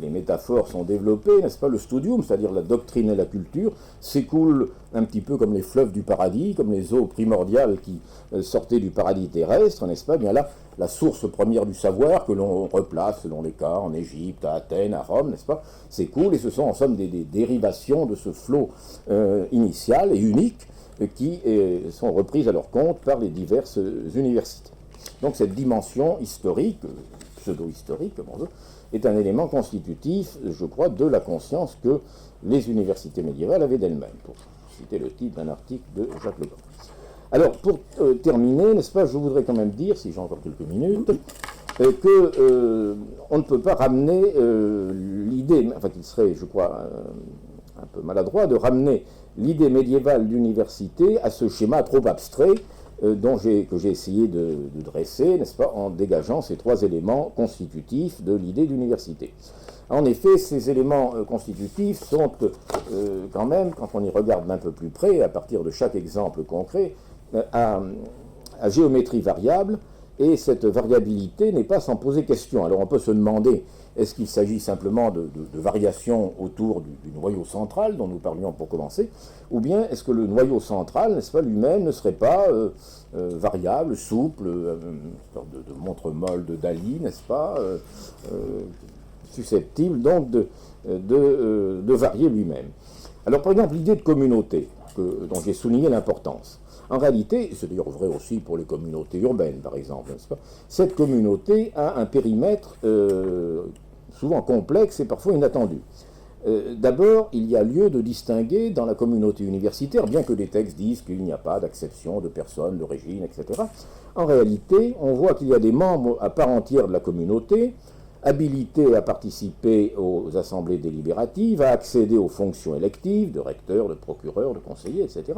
B: les métaphores sont développées, n'est-ce pas? Le studium, c'est-à-dire la doctrine et la culture, s'écoule un petit peu comme les fleuves du paradis, comme les eaux primordiales qui sortaient du paradis terrestre, n'est-ce pas? Bien là, la source première du savoir que l'on replace selon les cas en Égypte, à Athènes, à Rome, n'est-ce pas? S'écoule, et ce sont en somme des dérivations de ce flot initial et unique qui sont reprises à leur compte par les diverses universités. Donc cette dimension historique, pseudo-historique, comme on veut, est un élément constitutif, je crois, de la conscience que les universités médiévales avaient d'elles-mêmes, pour citer le titre d'un article de Jacques Le Goff. Alors, pour terminer, n'est-ce pas, je voudrais quand même dire, si j'ai encore quelques minutes, qu'on ne peut pas ramener l'idée, enfin qu'il serait, je crois, un peu maladroit de ramener l'idée médiévale d'université à ce schéma trop abstrait que j'ai essayé de dresser, n'est-ce pas, en dégageant ces trois éléments constitutifs de l'idée d'université. En effet, ces éléments constitutifs sont quand même, quand on y regarde d'un peu plus près, à partir de chaque exemple concret, à géométrie variable, et cette variabilité n'est pas sans poser question. Alors on peut se demander, est-ce qu'il s'agit simplement de variations autour du noyau central dont nous parlions pour commencer, ou bien est-ce que le noyau central, n'est-ce pas, lui-même ne serait pas variable, souple, de montre-molle de Dali, n'est-ce pas, susceptible donc de varier lui-même. Alors par exemple l'idée de communauté, dont j'ai souligné l'importance. En réalité, c'est d'ailleurs vrai aussi pour les communautés urbaines, par exemple, n'est-ce pas? Cette communauté a un périmètre souvent complexe et parfois inattendu. D'abord, il y a lieu de distinguer dans la communauté universitaire, bien que des textes disent qu'il n'y a pas d'acception de personnes, d'origine, etc. En réalité, on voit qu'il y a des membres à part entière de la communauté, habilités à participer aux assemblées délibératives, à accéder aux fonctions électives de recteur, de procureur, de conseiller, etc.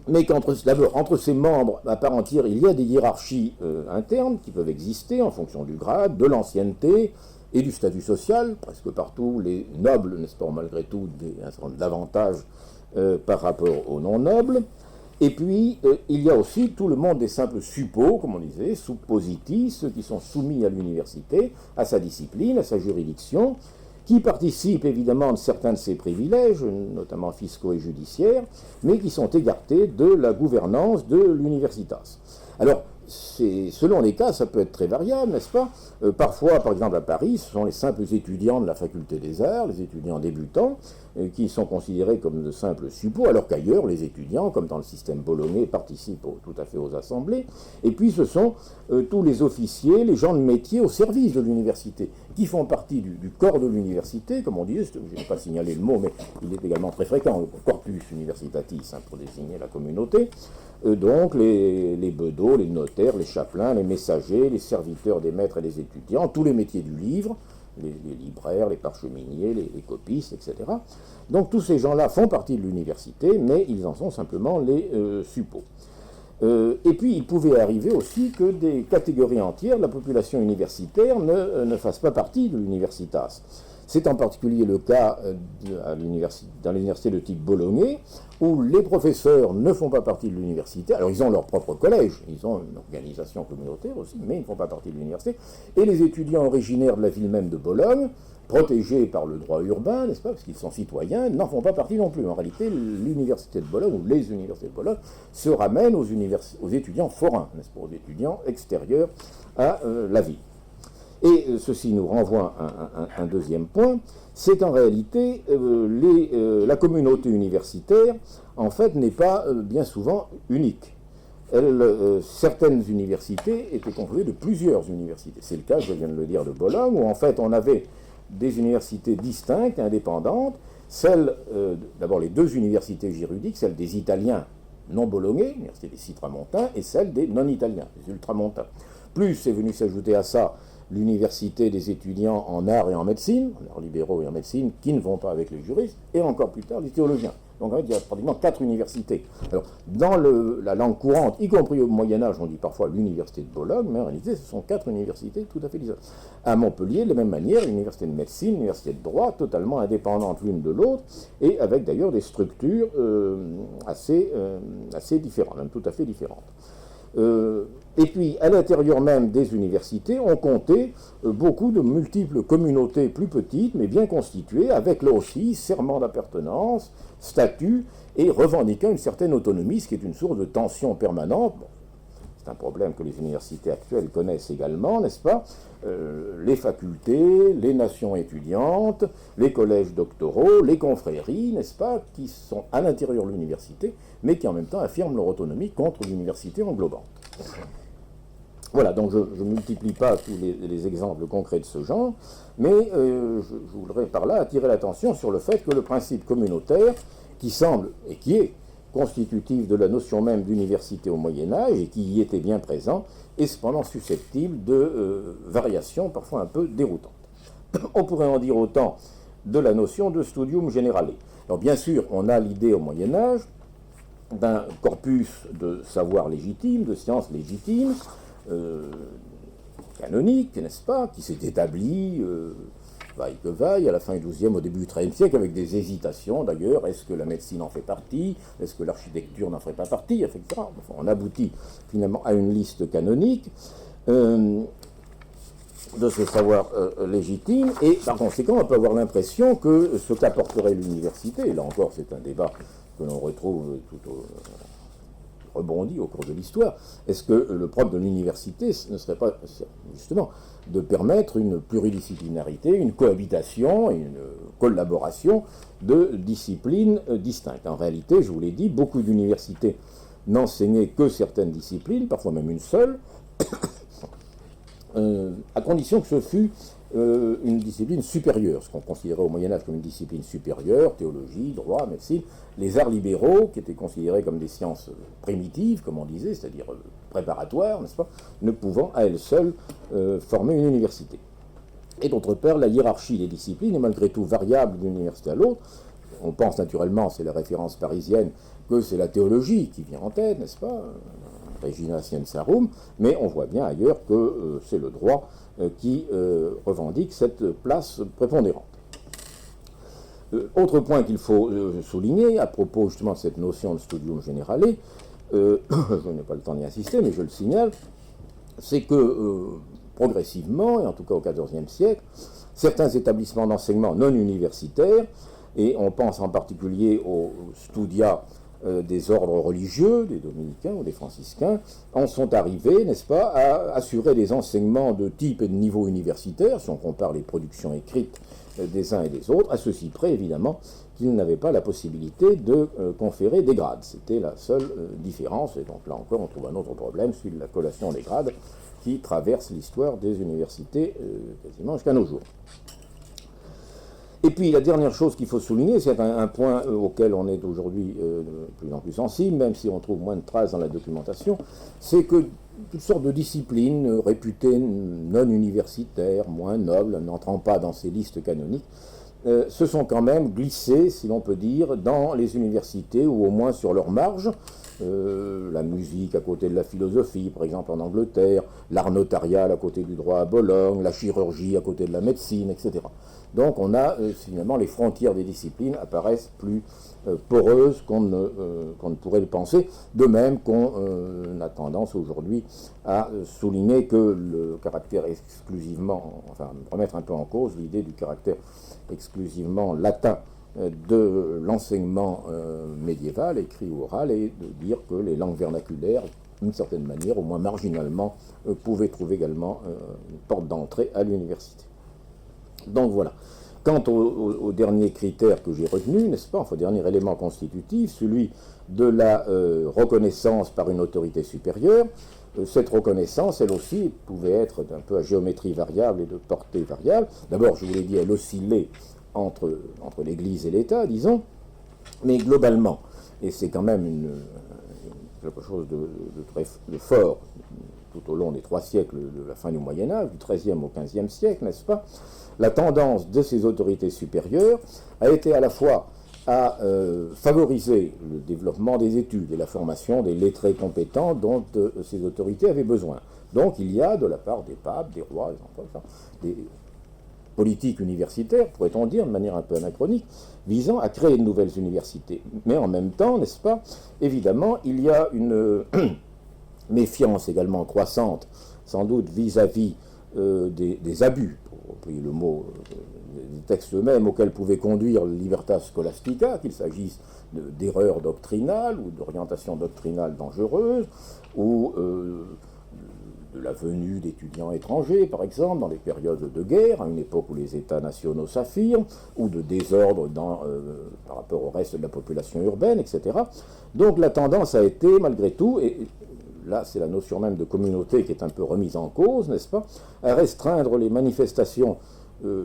B: Mais d'abord, entre ces membres à part entière, il y a des hiérarchies internes qui peuvent exister en fonction du grade, de l'ancienneté et du statut social. Presque partout, les nobles, n'est-ce pas, malgré tout, un certain nombre d'avantages par rapport aux non-nobles. Et puis, il y a aussi tout le monde des simples suppôts, comme on disait, suppositi, ceux qui sont soumis à l'université, à sa discipline, à sa juridiction, qui participent évidemment de certains de ses privilèges, notamment fiscaux et judiciaires, mais qui sont écartés de la gouvernance de l'universitas. Alors, selon les cas, ça peut être très variable, n'est-ce pas? Parfois, par exemple à Paris, ce sont les simples étudiants de la faculté des arts, les étudiants débutants, qui sont considérés comme de simples suppôts, alors qu'ailleurs, les étudiants, comme dans le système bolognais, participent tout à fait aux assemblées. Et puis, ce sont tous les officiers, les gens de métier au service de l'université, qui font partie du corps de l'université, comme on disait, je n'ai pas signalé le mot, mais il est également très fréquent, le corpus universitatis, pour désigner la communauté. Donc les bedeaux, les notaires, les chapelains, les messagers, les serviteurs des maîtres et des étudiants, tous les métiers du livre, les libraires, les parcheminiers, les copistes, etc. Donc tous ces gens-là font partie de l'université, mais ils en sont simplement les suppôts. Et puis il pouvait arriver aussi que des catégories entières de la population universitaire ne fassent pas partie de l'universitas. C'est en particulier le cas dans l'université de type bolognais, où les professeurs ne font pas partie de l'université. Alors ils ont leur propre collège, ils ont une organisation communautaire aussi, mais ils ne font pas partie de l'université. Et les étudiants originaires de la ville même de Bologne, protégés par le droit urbain, n'est-ce pas, parce qu'ils sont citoyens, n'en font pas partie non plus. En réalité, l'université de Bologne, ou les universités de Bologne, se ramènent aux étudiants forains, n'est-ce pas, aux étudiants extérieurs à la ville. Et ceci nous renvoie à un deuxième point, c'est qu'en réalité, la communauté universitaire, en fait, n'est pas bien souvent unique. Certaines universités étaient composées de plusieurs universités. C'est le cas, je viens de le dire, de Bologne, où en fait on avait des universités distinctes, indépendantes, d'abord les deux universités juridiques, celle des Italiens non bolognais, l'université des Citramontains, et celle des non-Italiens, les Ultramontains. Plus est venu s'ajouter à ça l'université des étudiants en arts et en médecine, en arts libéraux et en médecine, qui ne vont pas avec les juristes, et encore plus tard les théologiens. Donc en fait, il y a pratiquement 4 universités. Alors, dans la langue courante, y compris au Moyen-Âge, on dit parfois l'université de Bologne, mais en réalité, ce sont 4 universités tout à fait différentes. À Montpellier, de la même manière, l'université de médecine, l'université de droit, totalement indépendantes l'une de l'autre, et avec d'ailleurs des structures assez différentes, même tout à fait différentes. Et puis, à l'intérieur même des universités, on comptait beaucoup de multiples communautés plus petites, mais bien constituées, avec là aussi serment d'appartenance, statut, et revendiquant une certaine autonomie, ce qui est une source de tension permanente. Bon, c'est un problème que les universités actuelles connaissent également, n'est-ce pas? Les facultés, les nations étudiantes, les collèges doctoraux, les confréries, n'est-ce pas, qui sont à l'intérieur de l'université, mais qui en même temps affirment leur autonomie contre l'université englobante. Voilà, donc je ne multiplie pas tous les exemples concrets de ce genre, mais je voudrais par là attirer l'attention sur le fait que le principe communautaire, qui semble, et qui est constitutif de la notion même d'université au Moyen-Âge, et qui y était bien présent, est cependant susceptible de variations parfois un peu déroutantes. On pourrait en dire autant de la notion de studium generale. Alors bien sûr, on a l'idée au Moyen-Âge d'un corpus de savoir légitime, de sciences légitimes, canonique, n'est-ce pas, qui s'est établi, vaille que vaille, à la fin du XIIe, au début du XIIIe siècle, avec des hésitations d'ailleurs, est-ce que la médecine en fait partie, est-ce que l'architecture n'en ferait pas partie, etc. Enfin, on aboutit finalement à une liste canonique de ce savoir légitime, et par conséquent, on peut avoir l'impression que ce qu'apporterait l'université, et là encore c'est un débat que l'on retrouve tout au rebondit au cours de l'histoire, est-ce que le propre de l'université ne serait pas justement de permettre une pluridisciplinarité, une cohabitation, une collaboration de disciplines distinctes? En réalité, je vous l'ai dit, beaucoup d'universités n'enseignaient que certaines disciplines, parfois même une seule, à condition que ce fût une discipline supérieure, ce qu'on considérait au Moyen-Âge comme une discipline supérieure, théologie, droit, médecine. Les arts libéraux, qui étaient considérés comme des sciences primitives, comme on disait, c'est-à-dire préparatoires, n'est-ce pas, ne pouvant à elles seules former une université. Et d'autre part, la hiérarchie des disciplines est malgré tout variable d'une université à l'autre. On pense naturellement, c'est la référence parisienne, que c'est la théologie qui vient en tête, n'est-ce pas, Regina Sciencarum, mais on voit bien ailleurs que c'est le droit qui revendique cette place prépondérante. Autre point qu'il faut souligner à propos justement de cette notion de studium generale, je n'ai pas le temps d'y insister, mais je le signale, c'est que progressivement, et en tout cas au XIVe siècle, certains établissements d'enseignement non universitaires, et on pense en particulier aux studia des ordres religieux, des dominicains ou des franciscains, en sont arrivés, n'est-ce pas, à assurer des enseignements de type et de niveau universitaire, si on compare les productions écrites des uns et des autres, à ceci près évidemment qu'ils n'avaient pas la possibilité de conférer des grades. C'était la seule différence, et donc là encore on trouve un autre problème, celui de la collation des grades, qui traverse l'histoire des universités quasiment jusqu'à nos jours. Et puis la dernière chose qu'il faut souligner, c'est un point auquel on est aujourd'hui de plus en plus sensible, même si on trouve moins de traces dans la documentation, c'est que toutes sortes de disciplines réputées non universitaires, moins nobles, n'entrant pas dans ces listes canoniques, se sont quand même glissées, si l'on peut dire, dans les universités, ou au moins sur leur marge. La musique à côté de la philosophie, par exemple en Angleterre, l'art notarial à côté du droit à Bologne, la chirurgie à côté de la médecine, etc. Donc on a finalement les frontières des disciplines apparaissent plus poreuses qu'on ne pourrait le penser, de même qu'on a tendance aujourd'hui à souligner que le caractère exclusivement, enfin remettre un peu en cause l'idée du caractère exclusivement latin de l'enseignement médiéval, écrit ou oral, et de dire que les langues vernaculaires, d'une certaine manière, au moins marginalement, pouvaient trouver également une porte d'entrée à l'université. Donc voilà. Quant au dernier critère que j'ai retenu, n'est-ce pas, enfin, dernier élément constitutif, celui de la reconnaissance par une autorité supérieure, cette reconnaissance, elle aussi, pouvait être un peu à géométrie variable et de portée variable. D'abord, je vous l'ai dit, elle oscillait entre l'Église et l'État, disons, mais globalement, et c'est quand même quelque chose de fort tout au long des 3 siècles de la fin du Moyen-Âge, du XIIIe au XVe siècle, n'est-ce pas, la tendance de ces autorités supérieures a été à la fois à favoriser le développement des études et la formation des lettrés compétents dont ces autorités avaient besoin. Donc il y a, de la part des papes, des rois, des politiques universitaires, pourrait-on dire, de manière un peu anachronique, visant à créer de nouvelles universités. Mais en même temps, n'est-ce pas, évidemment, il y a une méfiance également croissante, sans doute vis-à-vis des abus, pour employer le mot, des textes eux-mêmes auxquels pouvait conduire le libertas scholastica, qu'il s'agisse d'erreurs doctrinales ou d'orientations doctrinales dangereuses, ou de la venue d'étudiants étrangers, par exemple, dans les périodes de guerre, à une époque où les États nationaux s'affirment, ou de désordre par rapport au reste de la population urbaine, etc. Donc la tendance a été, malgré tout, et là c'est la notion même de communauté qui est un peu remise en cause, n'est-ce pas, à restreindre les manifestations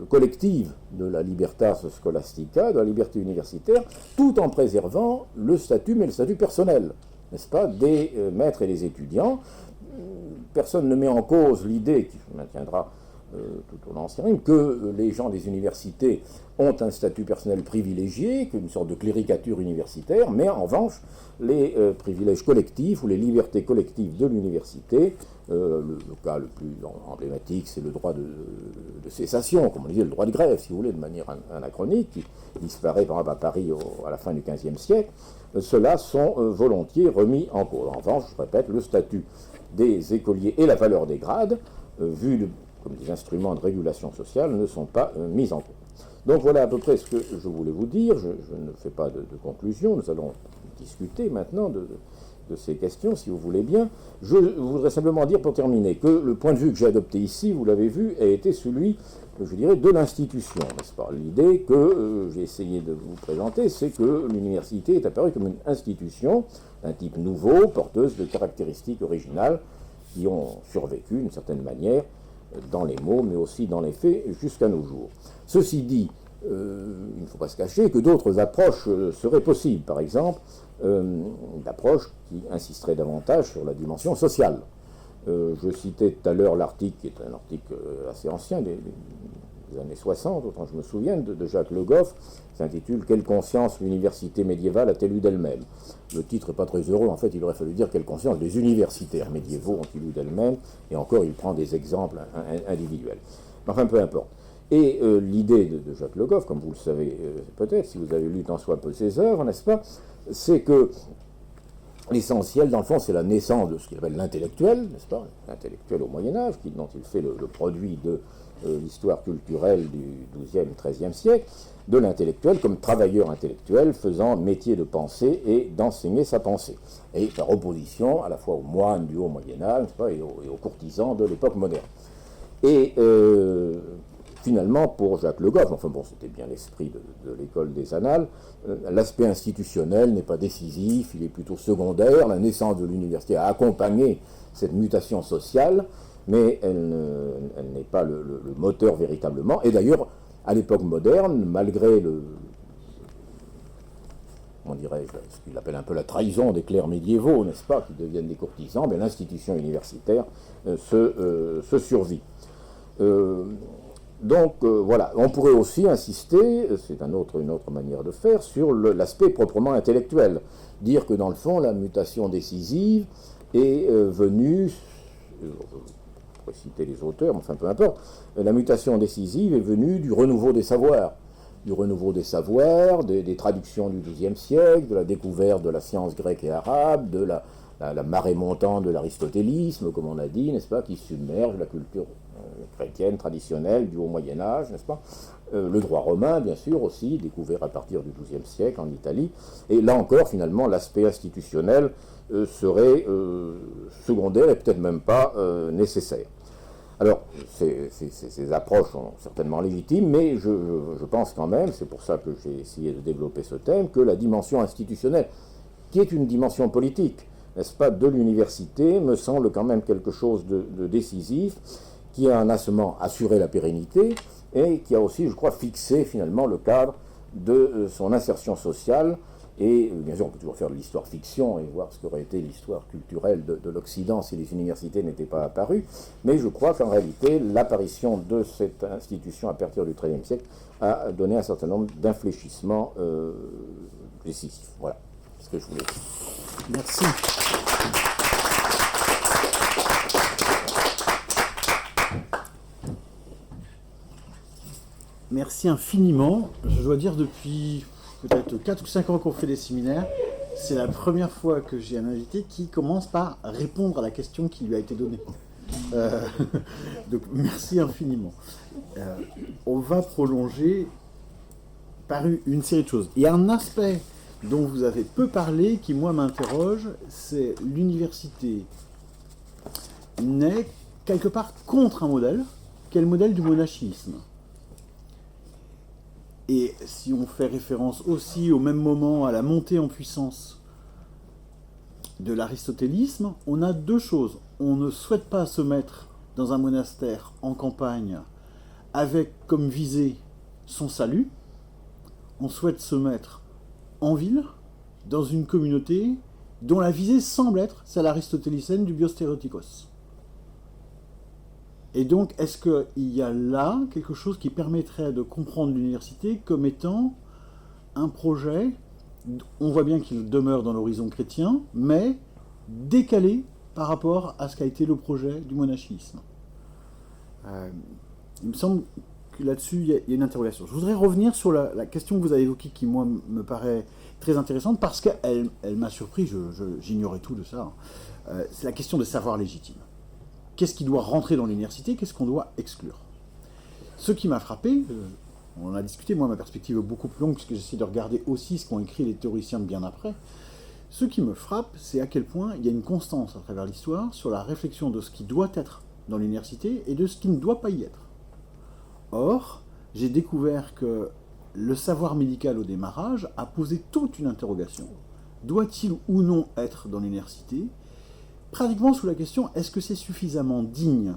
B: collectives de la libertas scholastica, de la liberté universitaire, tout en préservant le statut, mais le statut personnel, n'est-ce pas, des maîtres et des étudiants. Personne ne met en cause l'idée, qui se maintiendra tout au long de rime, que les gens des universités ont un statut personnel privilégié, qu'une sorte de cléricature universitaire, mais en revanche, les privilèges collectifs ou les libertés collectives de l'université, le cas le plus emblématique, c'est le droit de cessation, comme on disait, le droit de grève, si vous voulez, de manière anachronique, qui disparaît par exemple à Paris à la fin du XVe siècle, ceux-là sont volontiers remis en cause. En revanche, je répète, le statut des écoliers et la valeur des grades, vus comme des instruments de régulation sociale, ne sont pas mis en cause. Donc voilà à peu près ce que je voulais vous dire. Je ne fais pas de conclusion. Nous allons discuter maintenant de ces questions, si vous voulez bien. Je voudrais simplement dire, pour terminer, que le point de vue que j'ai adopté ici, vous l'avez vu, a été celui, je dirais, de l'institution, n'est-ce pas? L'idée que j'ai essayé de vous présenter, c'est que l'université est apparue comme une institution d'un type nouveau, porteuse de caractéristiques originales qui ont survécu, d'une certaine manière, dans les mots, mais aussi dans les faits, jusqu'à nos jours. Ceci dit, il ne faut pas se cacher que d'autres approches seraient possibles. Par exemple, d'approches qui insisteraient davantage sur la dimension sociale. Je citais tout à l'heure l'article, qui est un article assez ancien, des années 60, autant je me souviens, de Jacques Le Goff, qui s'intitule « Quelle conscience l'université médiévale a-t-elle eu d'elle-même » Le titre n'est pas très heureux, en fait il aurait fallu dire « Quelle conscience les universitaires médiévaux ont-ils eu d'elles-mêmes » et encore il prend des exemples individuels. Enfin, peu importe. Et l'idée de Jacques Le Goff, comme vous le savez peut-être, si vous avez lu tant soit peu ses œuvres, n'est-ce pas, c'est que l'essentiel, dans le fond, c'est la naissance de ce qu'il appelle l'intellectuel, n'est-ce pas, l'intellectuel au Moyen-Âge, dont il fait le produit de l'histoire culturelle du XIIe, XIIIe siècle, de l'intellectuel comme travailleur intellectuel faisant métier de penser et d'enseigner sa pensée. Et par opposition à la fois aux moines du haut Moyen-Âge, n'est-ce pas, et aux courtisans de l'époque moderne. Et finalement, pour Jacques Le Goff, enfin bon, c'était bien l'esprit de l'école des Annales, l'aspect institutionnel n'est pas décisif, il est plutôt secondaire. La naissance de l'université a accompagné cette mutation sociale, mais elle n'est pas le moteur véritablement. Et d'ailleurs, à l'époque moderne, malgré comment dirais-je, ce qu'il appelle un peu la trahison des clercs médiévaux, n'est-ce pas, qui deviennent des courtisans, mais l'institution universitaire se survit. Donc voilà, on pourrait aussi insister, c'est une autre manière de faire, sur l'aspect proprement intellectuel. Dire que dans le fond, la mutation décisive est venue, je pourrais citer les auteurs, mais enfin peu importe, la mutation décisive est venue du renouveau des savoirs. Des traductions du XIIe siècle, de la découverte de la science grecque et arabe, de la marée montante de l'aristotélisme, comme on a dit, n'est-ce pas, qui submerge la culture chrétienne traditionnelle du haut Moyen-Âge, n'est-ce pas, le droit romain, bien sûr, aussi, découvert à partir du XIIe siècle en Italie. Et là encore, finalement, l'aspect institutionnel serait secondaire et peut-être même pas nécessaire. Alors, ces approches sont certainement légitimes, mais je pense quand même, c'est pour ça que j'ai essayé de développer ce thème, que la dimension institutionnelle, qui est une dimension politique, n'est-ce pas, de l'université, me semble quand même quelque chose de décisif, qui a non seulement assuré la pérennité, et qui a aussi, je crois, fixé finalement le cadre de son insertion sociale. Et bien sûr, on peut toujours faire de l'histoire-fiction et voir ce qu'aurait été l'histoire culturelle de l'Occident si les universités n'étaient pas apparues. Mais je crois qu'en réalité, l'apparition de cette institution à partir du XIIIe siècle a donné un certain nombre d'infléchissements décisifs. Voilà ce que je voulais dire.
A: Merci. Merci infiniment. Je dois dire, depuis peut-être 4 ou 5 ans qu'on fait des séminaires, c'est la première fois que j'ai un invité qui commence par répondre à la question qui lui a été donnée. Donc merci infiniment. On va prolonger par une série de choses. Il y a un aspect dont vous avez peu parlé qui, moi, m'interroge, c'est l'université naît quelque part contre un modèle, qui est le modèle du monachisme. Et si on fait référence aussi au même moment à la montée en puissance de l'aristotélisme, on a deux choses. On ne souhaite pas se mettre dans un monastère en campagne avec comme visée son salut. On souhaite se mettre en ville, dans une communauté dont la visée semble être celle aristotélicienne du biostéréotikos. Et donc, est-ce qu'il y a là quelque chose qui permettrait de comprendre l'université comme étant un projet, on voit bien qu'il demeure dans l'horizon chrétien, mais décalé par rapport à ce qu'a été le projet du monachisme? Il me semble que là-dessus, il y a une interrogation. Je voudrais revenir sur la question que vous avez évoquée, qui, moi, me paraît très intéressante, parce qu'elle m'a surpris, j'ignorais tout de ça. C'est la question de savoir légitime. Qu'est-ce qui doit rentrer dans l'université? Qu'est-ce qu'on doit exclure? Ce qui m'a frappé, on en a discuté, moi ma perspective est beaucoup plus longue, puisque j'essaie de regarder aussi ce qu'ont écrit les théoriciens bien après. Ce qui me frappe, c'est à quel point il y a une constance à travers l'histoire sur la réflexion de ce qui doit être dans l'université et de ce qui ne doit pas y être. Or, j'ai découvert que le savoir médical au démarrage a posé toute une interrogation. Doit-il ou non être dans l'université? Pratiquement sous la question, est-ce que c'est suffisamment digne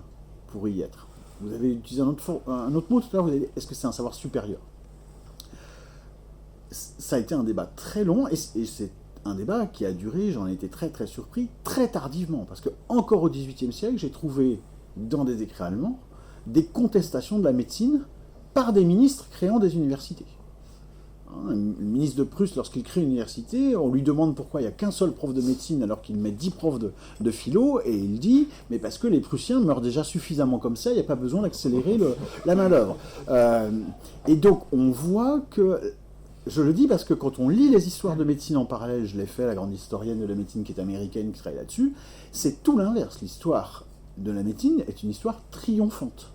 A: pour y être? Vous avez utilisé un autre mot tout à l'heure, vous avez dit, est-ce que c'est un savoir supérieur? Ça a été un débat très long, et c'est un débat qui a duré, j'en ai été très très surpris, très tardivement, parce que encore au XVIIIe siècle, j'ai trouvé dans des écrits allemands des contestations de la médecine par des ministres créant des universités. Le ministre de Prusse, lorsqu'il crée une université, on lui demande pourquoi il n'y a qu'un seul prof de médecine alors qu'il met 10 profs de philo, et il dit, mais parce que les Prussiens meurent déjà suffisamment comme ça, il n'y a pas besoin d'accélérer la main-d'œuvre. Et donc on voit que, je le dis parce que quand on lit les histoires de médecine en parallèle, je l'ai fait, la grande historienne de la médecine qui est américaine, qui travaille là-dessus, c'est tout l'inverse. L'histoire de la médecine est une histoire triomphante.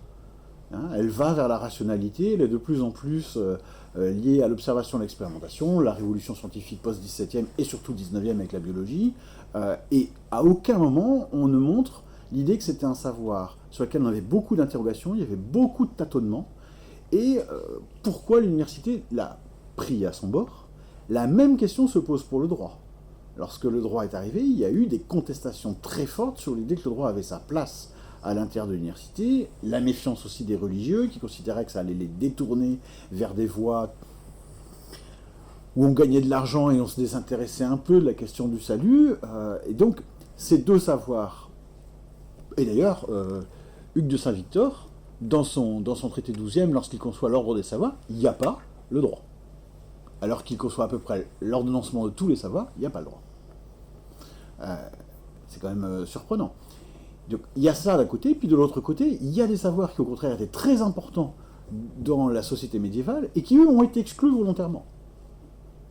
A: Elle va vers la rationalité, elle est de plus en plus liée à l'observation et l'expérimentation, la révolution scientifique post-17e et surtout 19e avec la biologie, et à aucun moment on ne montre l'idée que c'était un savoir sur lequel on avait beaucoup d'interrogations, il y avait beaucoup de tâtonnements, et pourquoi l'université l'a pris à son bord. La même question se pose pour le droit. Lorsque le droit est arrivé, il y a eu des contestations très fortes sur l'idée que le droit avait sa place à l'intérieur de l'université, la méfiance aussi des religieux qui considéraient que ça allait les détourner vers des voies où on gagnait de l'argent et on se désintéressait un peu de la question du salut. Et donc, ces deux savoirs, et d'ailleurs, Hugues de Saint-Victor, dans son traité 12e, lorsqu'il conçoit l'ordre des savoirs, il n'y a pas le droit. Alors qu'il conçoit à peu près l'ordonnancement de tous les savoirs, il n'y a pas le droit. C'est quand même surprenant. Donc, il y a ça d'un côté, puis de l'autre côté, il y a des savoirs qui au contraire étaient très importants dans la société médiévale et qui eux ont été exclus volontairement.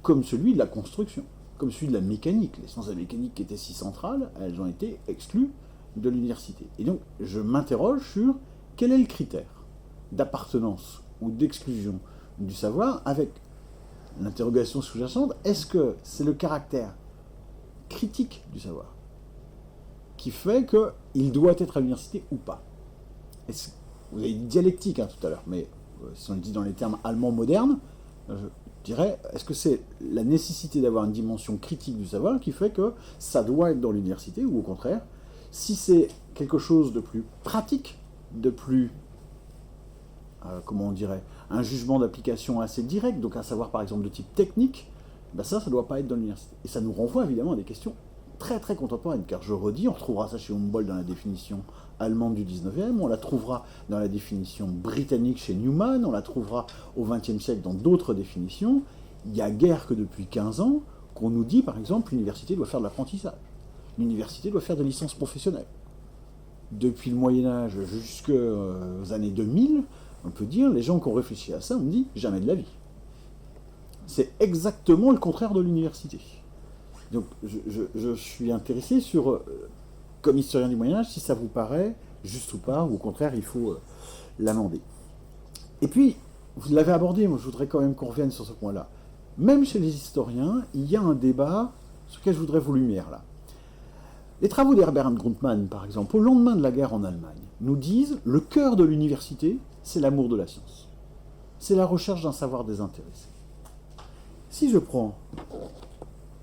A: Comme celui de la construction, comme celui de la mécanique. Les sciences de la mécanique qui étaient si centrales, elles ont été exclues de l'université. Et donc, je m'interroge sur quel est le critère d'appartenance ou d'exclusion du savoir, avec l'interrogation sous-jacente, est-ce que c'est le caractère critique du savoir qui fait qu'il doit être à l'université ou pas? Vous avez dit dialectique tout à l'heure, mais si on le dit dans les termes allemands modernes, je dirais, est-ce que c'est la nécessité d'avoir une dimension critique du savoir qui fait que ça doit être dans l'université, ou au contraire, si c'est quelque chose de plus pratique, de plus, comment on dirait, un jugement d'application assez direct, donc un savoir par exemple de type technique, ben ça ne doit pas être dans l'université. Et ça nous renvoie évidemment à des questions très très contemporaine, car je redis, on retrouvera ça chez Humboldt dans la définition allemande du 19e, on la trouvera dans la définition britannique chez Newman, on la trouvera au XXe siècle dans d'autres définitions. Il n'y a guère que depuis 15 ans qu'on nous dit, par exemple, l'université doit faire de l'apprentissage, l'université doit faire des licences professionnelles. Depuis le Moyen-Âge jusqu'aux années 2000, on peut dire, les gens qui ont réfléchi à ça, on dit jamais de la vie. C'est exactement le contraire de l'université. Donc je suis intéressé sur, comme historien du Moyen-Âge, si ça vous paraît juste ou pas, ou au contraire il faut l'amender. Et puis, vous l'avez abordé, moi je voudrais quand même qu'on revienne sur ce point-là. Même chez les historiens, il y a un débat sur lequel je voudrais vos lumières là. Les travaux d'Herbert Grundmann, par exemple, au lendemain de la guerre en Allemagne, nous disent le cœur de l'université, c'est l'amour de la science. C'est la recherche d'un savoir désintéressé. Si je prends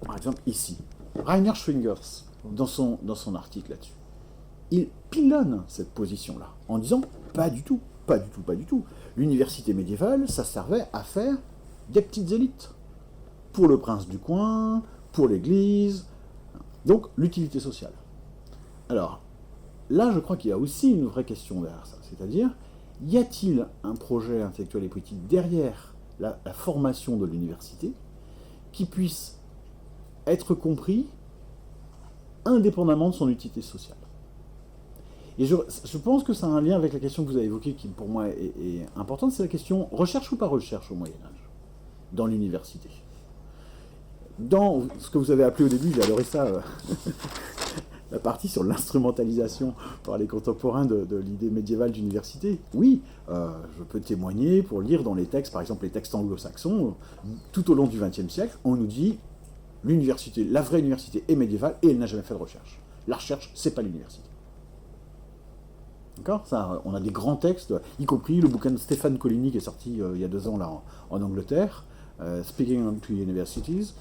A: par exemple, ici, Rainer Schwingers, dans son article là-dessus, il pilonne cette position-là, en disant pas du tout, pas du tout, pas du tout. L'université médiévale, ça servait à faire des petites élites. Pour le prince du coin, pour l'église, donc l'utilité sociale. Alors, là, je crois qu'il y a aussi une vraie question derrière ça, c'est-à-dire, y a-t-il un projet intellectuel et politique derrière la formation de l'université qui puisse être compris indépendamment de son utilité sociale? Et je pense que ça a un lien avec la question que vous avez évoquée, qui pour moi est importante, c'est la question recherche ou pas recherche au Moyen-Âge, dans l'université. Dans ce que vous avez appelé au début, j'ai adoré ça, la partie sur l'instrumentalisation par les contemporains de l'idée médiévale d'université. Oui, je peux témoigner pour lire dans les textes, par exemple les textes anglo-saxons, tout au long du XXe siècle, on nous dit l'université, la vraie université est médiévale et elle n'a jamais fait de recherche. La recherche, c'est pas l'université. D'accord ? Ça, on a des grands textes, y compris le bouquin de Stéphane Coligny qui est sorti il y a 2 ans là, en Angleterre, Speaking to Universities.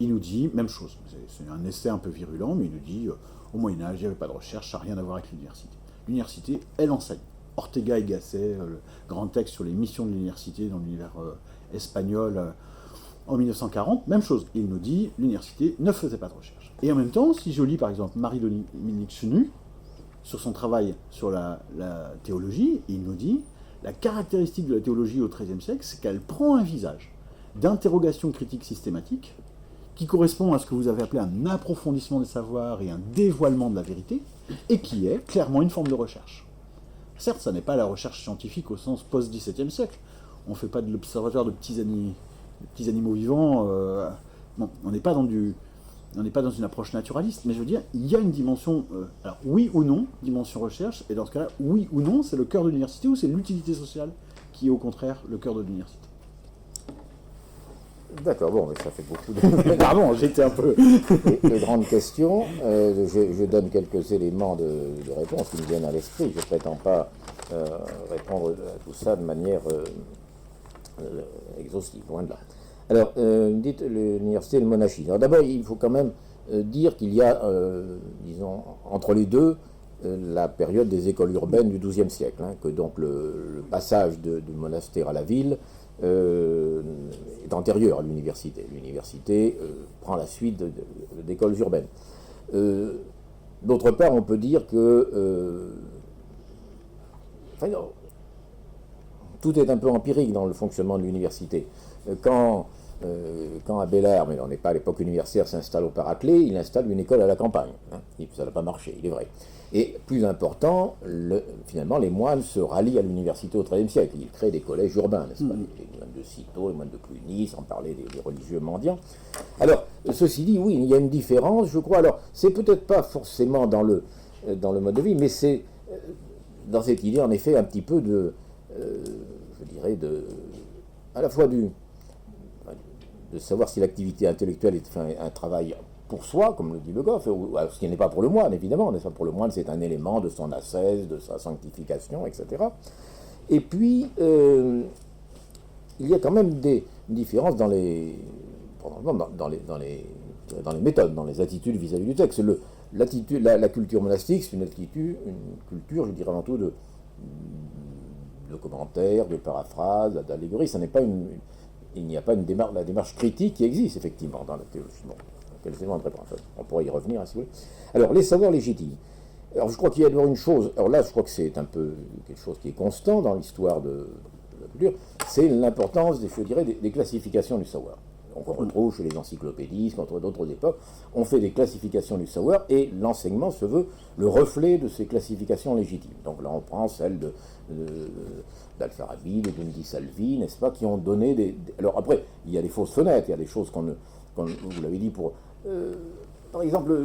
A: Il nous dit, même chose, c'est un essai un peu virulent, mais il nous dit au Moyen-Âge, il n'y avait pas de recherche, ça n'a rien à voir avec l'université. L'université, elle enseigne. Ortega y Gasset, le grand texte sur les missions de l'université dans l'univers espagnol en 1940, même chose. Il nous dit l'université ne faisait pas de recherche. Et en même temps, si je lis par exemple Marie-Dominique Chenu, sur son travail sur la théologie, il nous dit la caractéristique de la théologie au XIIIe siècle, c'est qu'elle prend un visage d'interrogation critique systématique qui correspond à ce que vous avez appelé un approfondissement des savoirs et un dévoilement de la vérité, et qui est clairement une forme de recherche. Certes, ça n'est pas la recherche scientifique au sens post-XVIIe siècle. On ne fait pas de l'observatoire de petits animaux vivants. Bon, on n'est pas dans une approche naturaliste, mais je veux dire, il y a une dimension, alors oui ou non, dimension recherche, et dans ce cas-là, oui ou non, c'est le cœur de l'université ou c'est l'utilité sociale qui est au contraire le cœur de l'université.
B: D'accord, bon, mais ça fait beaucoup de...
A: Pardon, j'étais un peu...
B: de grandes questions. Je donne quelques éléments de réponse qui me viennent à l'esprit. Je ne prétends pas répondre à tout ça de manière exhaustive, loin de là. Alors, dites l'université et le monachisme. Alors d'abord, il faut quand même dire qu'il y a, disons, entre les deux, la période des écoles urbaines du XIIe siècle, que donc le passage du monastère à la ville est antérieur à l'université. L'université prend la suite d'écoles urbaines. D'autre part, on peut dire que non, tout est un peu empirique dans le fonctionnement de l'université. Quand Abélard, mais on n'est pas à l'époque universitaire, s'installe au Paraclet, il installe une école à la campagne. Ça n'a pas marché, il est vrai. Et plus important, finalement, les moines se rallient à l'université au XIIIe siècle. Ils créent des collèges urbains, n'est-ce pas, les moines de Cîteaux, les moines de Cluny, sans parler des religieux mendiants. Alors, ceci dit, oui, il y a une différence, je crois. Alors, c'est peut-être pas forcément dans le mode de vie, mais c'est dans cette idée, en effet, un petit peu de, je dirais, à la fois de savoir si l'activité intellectuelle est un travail pour soi, comme le dit Le Goff, ce qui n'est pas pour le moine, évidemment. Pour le moine, c'est un élément de son ascèse, de sa sanctification, etc. Et puis, il y a quand même des différences dans les méthodes, dans les attitudes vis-à-vis du texte. La culture monastique, c'est une culture, je dirais avant tout, de commentaires, de paraphrases, d'allégories. Il n'y a pas la démarche critique qui existe, effectivement, dans la théologie. Bon, quels éléments de réponse ? On pourrait y revenir, si vous voulez. Alors, les savoirs légitimes. Alors, je crois qu'il y a d'abord une chose, alors là, je crois que c'est un peu quelque chose qui est constant dans l'histoire de la culture, c'est l'importance, je dirais, des classifications du savoir. Donc, on retrouve chez les encyclopédistes, contre d'autres époques, on fait des classifications du savoir, et l'enseignement se veut le reflet de ces classifications légitimes. Donc là, on prend celle d'Al-Farabi, de Gundi Salvi, n'est-ce pas, qui ont donné Alors après, il y a des fausses fenêtres, il y a des choses vous l'avez dit, par exemple,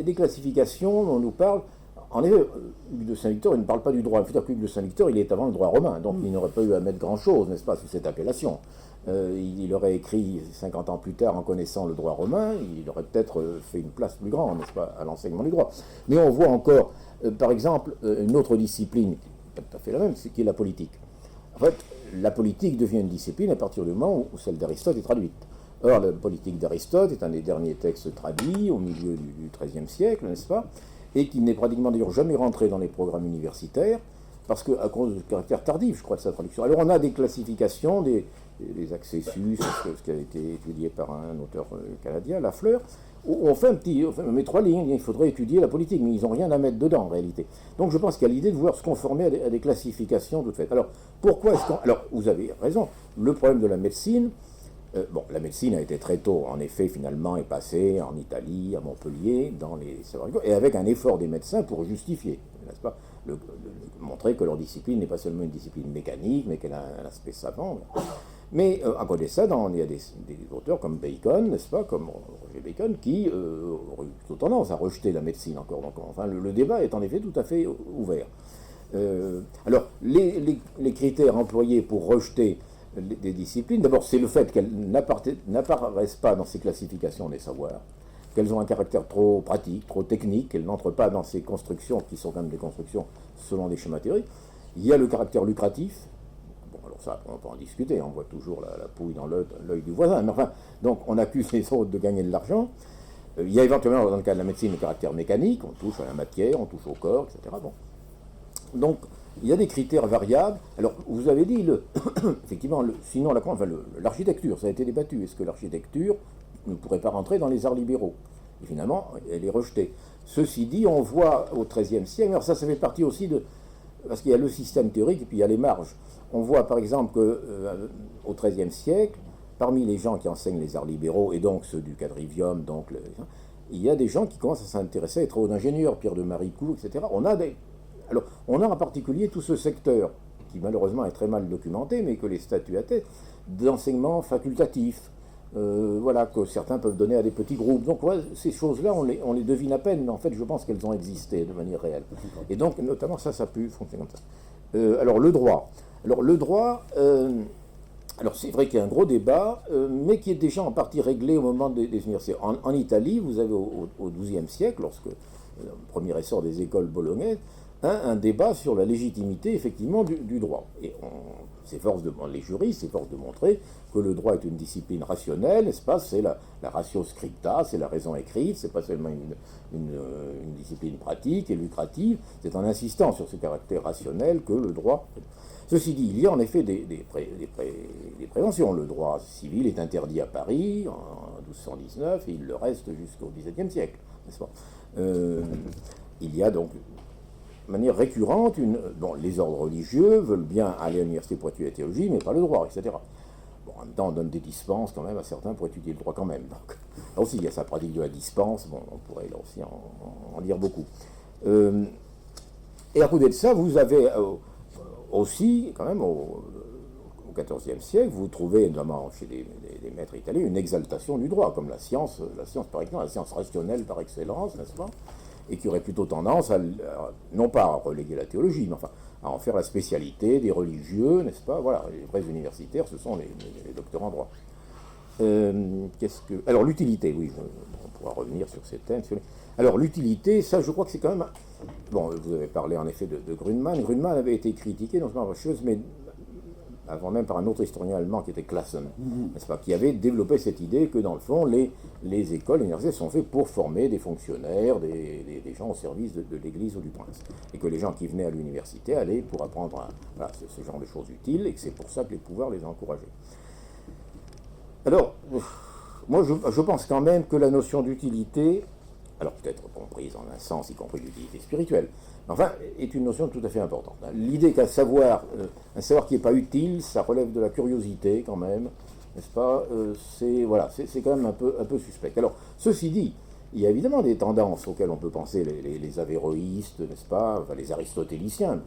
B: des classifications, on nous parle. En effet, Hugues de Saint-Victor, il ne parle pas du droit. Il faut dire qu'Hugues de Saint-Victor, il est avant le droit romain, donc il n'aurait pas eu à mettre grand-chose, n'est-ce pas, sous cette appellation. Il aurait écrit 50 ans plus tard en connaissant le droit romain, il aurait peut-être fait une place plus grande, n'est-ce pas, à l'enseignement du droit. Mais on voit encore, par exemple, une autre discipline, qui n'est pas tout à fait la même, qui est la politique. En fait, la politique devient une discipline à partir du moment où celle d'Aristote est traduite. Or, la politique d'Aristote est un des derniers textes traduits au milieu du XIIIe siècle, n'est-ce pas, et qui n'est pratiquement d'ailleurs jamais rentré dans les programmes universitaires, parce qu'à cause du caractère tardif, je crois, de sa traduction. Alors on a des classifications, des accessus, ce qui a été étudié par un auteur canadien, Lafleur, où on met 3 lignes, il faudrait étudier la politique, mais ils n'ont rien à mettre dedans en réalité. Donc je pense qu'il y a l'idée de vouloir se conformer à des classifications toutes faites. Alors pourquoi est-ce qu'on... Alors vous avez raison, le problème de la médecine, la médecine a été très tôt, en effet, finalement, est passée en Italie, à Montpellier, dans les savoirs, et avec un effort des médecins pour justifier, n'est-ce pas, montrer que leur discipline n'est pas seulement une discipline mécanique, mais qu'elle a un aspect savant. Mais à côté de ça, il y a des auteurs comme Bacon, n'est-ce pas, comme Roger Bacon, qui ont eu plutôt tendance à rejeter la médecine encore. Donc, enfin, le débat est en effet tout à fait ouvert. Alors, les critères employés pour rejeter des disciplines, d'abord, c'est le fait qu'elles n'apparaissent pas dans ces classifications des savoirs, qu'elles ont un caractère trop pratique, trop technique, qu'elles n'entrent pas dans ces constructions qui sont quand même des constructions selon des schémas théoriques. Il y a le caractère lucratif. Bon, alors ça, on peut en discuter, on voit toujours la pouille dans l'œil du voisin, mais enfin, donc on accuse les autres de gagner de l'argent. Il y a éventuellement, dans le cas de la médecine, le caractère mécanique, on touche à la matière, on touche au corps, etc. Bon. Donc, il y a des critères variables. Alors, vous avez dit, effectivement, sinon l'architecture, ça a été débattu. Est-ce que l'architecture ne pourrait pas rentrer dans les arts libéraux? Et finalement, elle est rejetée. Ceci dit, on voit au XIIIe siècle, alors ça fait partie aussi parce qu'il y a le système théorique et puis il y a les marges. On voit par exemple qu'au XIIIe siècle, parmi les gens qui enseignent les arts libéraux, et donc ceux du quadrivium, il y a des gens qui commencent à s'intéresser à être travaux d'ingénieurs, Pierre de Maricourt, etc. On a en particulier tout ce secteur, qui malheureusement est très mal documenté, mais que les statuts attestent, d'enseignement facultatif, que certains peuvent donner à des petits groupes. Donc ces choses-là, on les devine à peine, mais en fait, je pense qu'elles ont existé de manière réelle. Et donc, notamment, ça a pu fonctionner comme ça. Alors, le droit. Alors c'est vrai qu'il y a un gros débat, mais qui est déjà en partie réglé au moment des universités. En Italie, vous avez au XIIe siècle, lorsque le premier essor des écoles bolognaises, un débat sur la légitimité, effectivement, du droit. Et les juristes s'efforcent de montrer que le droit est une discipline rationnelle, n'est-ce pas? C'est la ratio scripta, c'est la raison écrite, c'est pas seulement une discipline pratique et lucrative, c'est en insistant sur ce caractère rationnel que le droit... Ceci dit, il y a en effet des préventions. Le droit civil est interdit à Paris en 1219 et il le reste jusqu'au XVIIe siècle, n'est-ce pas? Il y a donc... de manière récurrente, les ordres religieux veulent bien aller à l'université pour étudier la théologie, mais pas le droit, etc. Bon, en même temps, on donne des dispenses quand même à certains pour étudier le droit quand même. Donc, là aussi, il y a sa pratique de la dispense, on pourrait là aussi en dire beaucoup. Et à côté de ça, vous avez aussi, quand même, au XIVe siècle, vous trouvez, notamment chez des maîtres italiens, une exaltation du droit, comme la science par exemple, la science rationnelle par excellence, n'est-ce pas? Et qui aurait plutôt tendance non pas à reléguer la théologie, mais enfin à en faire la spécialité des religieux, n'est-ce pas? Voilà, les vrais universitaires, ce sont les docteurs en droit. Alors l'utilité, oui, on pourra revenir sur ces thèmes. Alors l'utilité, ça je crois que c'est quand même... Bon, vous avez parlé en effet de Gründemann. Gründemann avait été critiqué, non seulement par chose, mais avant même par un autre historien allemand qui était Classen, n'est-ce pas, qui avait développé cette idée que dans le fond, les écoles, les universités sont faites pour former des fonctionnaires, des gens au service de l'Église ou du prince. Et que les gens qui venaient à l'université allaient pour apprendre ce genre de choses utiles, et que c'est pour ça que les pouvoirs les encourageaient. Alors, moi je pense quand même que la notion d'utilité, alors peut-être comprise en un sens, y compris l'utilité spirituelle, enfin, est une notion tout à fait importante. L'idée qu'un savoir qui n'est pas utile, ça relève de la curiosité quand même, n'est-ce pas? C'est quand même un peu suspect. Alors, ceci dit, il y a évidemment des tendances auxquelles on peut penser les avéroïstes, n'est-ce pas? Enfin, les aristotéliciens,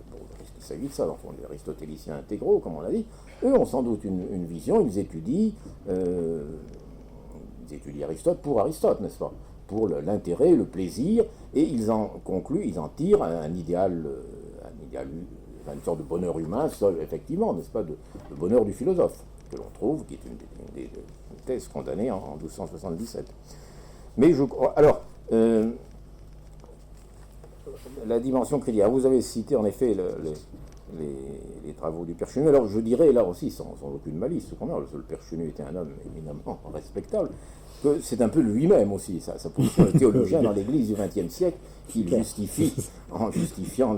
B: il s'agit de ça, dans le fond, les aristotéliciens intégraux, comme on l'a dit, eux ont sans doute une vision, ils étudient Aristote pour Aristote, n'est-ce pas? Pour l'intérêt, le plaisir, et ils en tirent un idéal, une sorte de bonheur humain, effectivement, n'est-ce pas, de bonheur du philosophe, que l'on trouve, qui est une des thèses condamnées en 1277. Mais la dimension critique. Alors, vous avez cité en effet les travaux du Père Chenu. Alors je dirais là aussi, sans aucune malice, le Père Chenu était un homme éminemment respectable, que c'est un peu lui-même aussi, sa position de théologien dans l'Église du XXe siècle, qu'il justifie en justifiant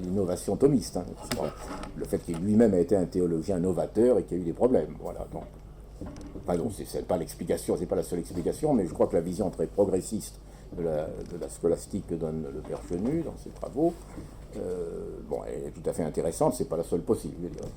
B: l'innovation thomiste. Le fait qu'il lui-même a été un théologien novateur et qu'il y a eu des problèmes. Voilà, donc. Pardon, c'est pas l'explication, c'est pas la seule explication, mais je crois que la vision très progressiste de la scolastique que donne le Père Chenu dans ses travaux, elle est tout à fait intéressante, c'est pas la seule possible, je dirais.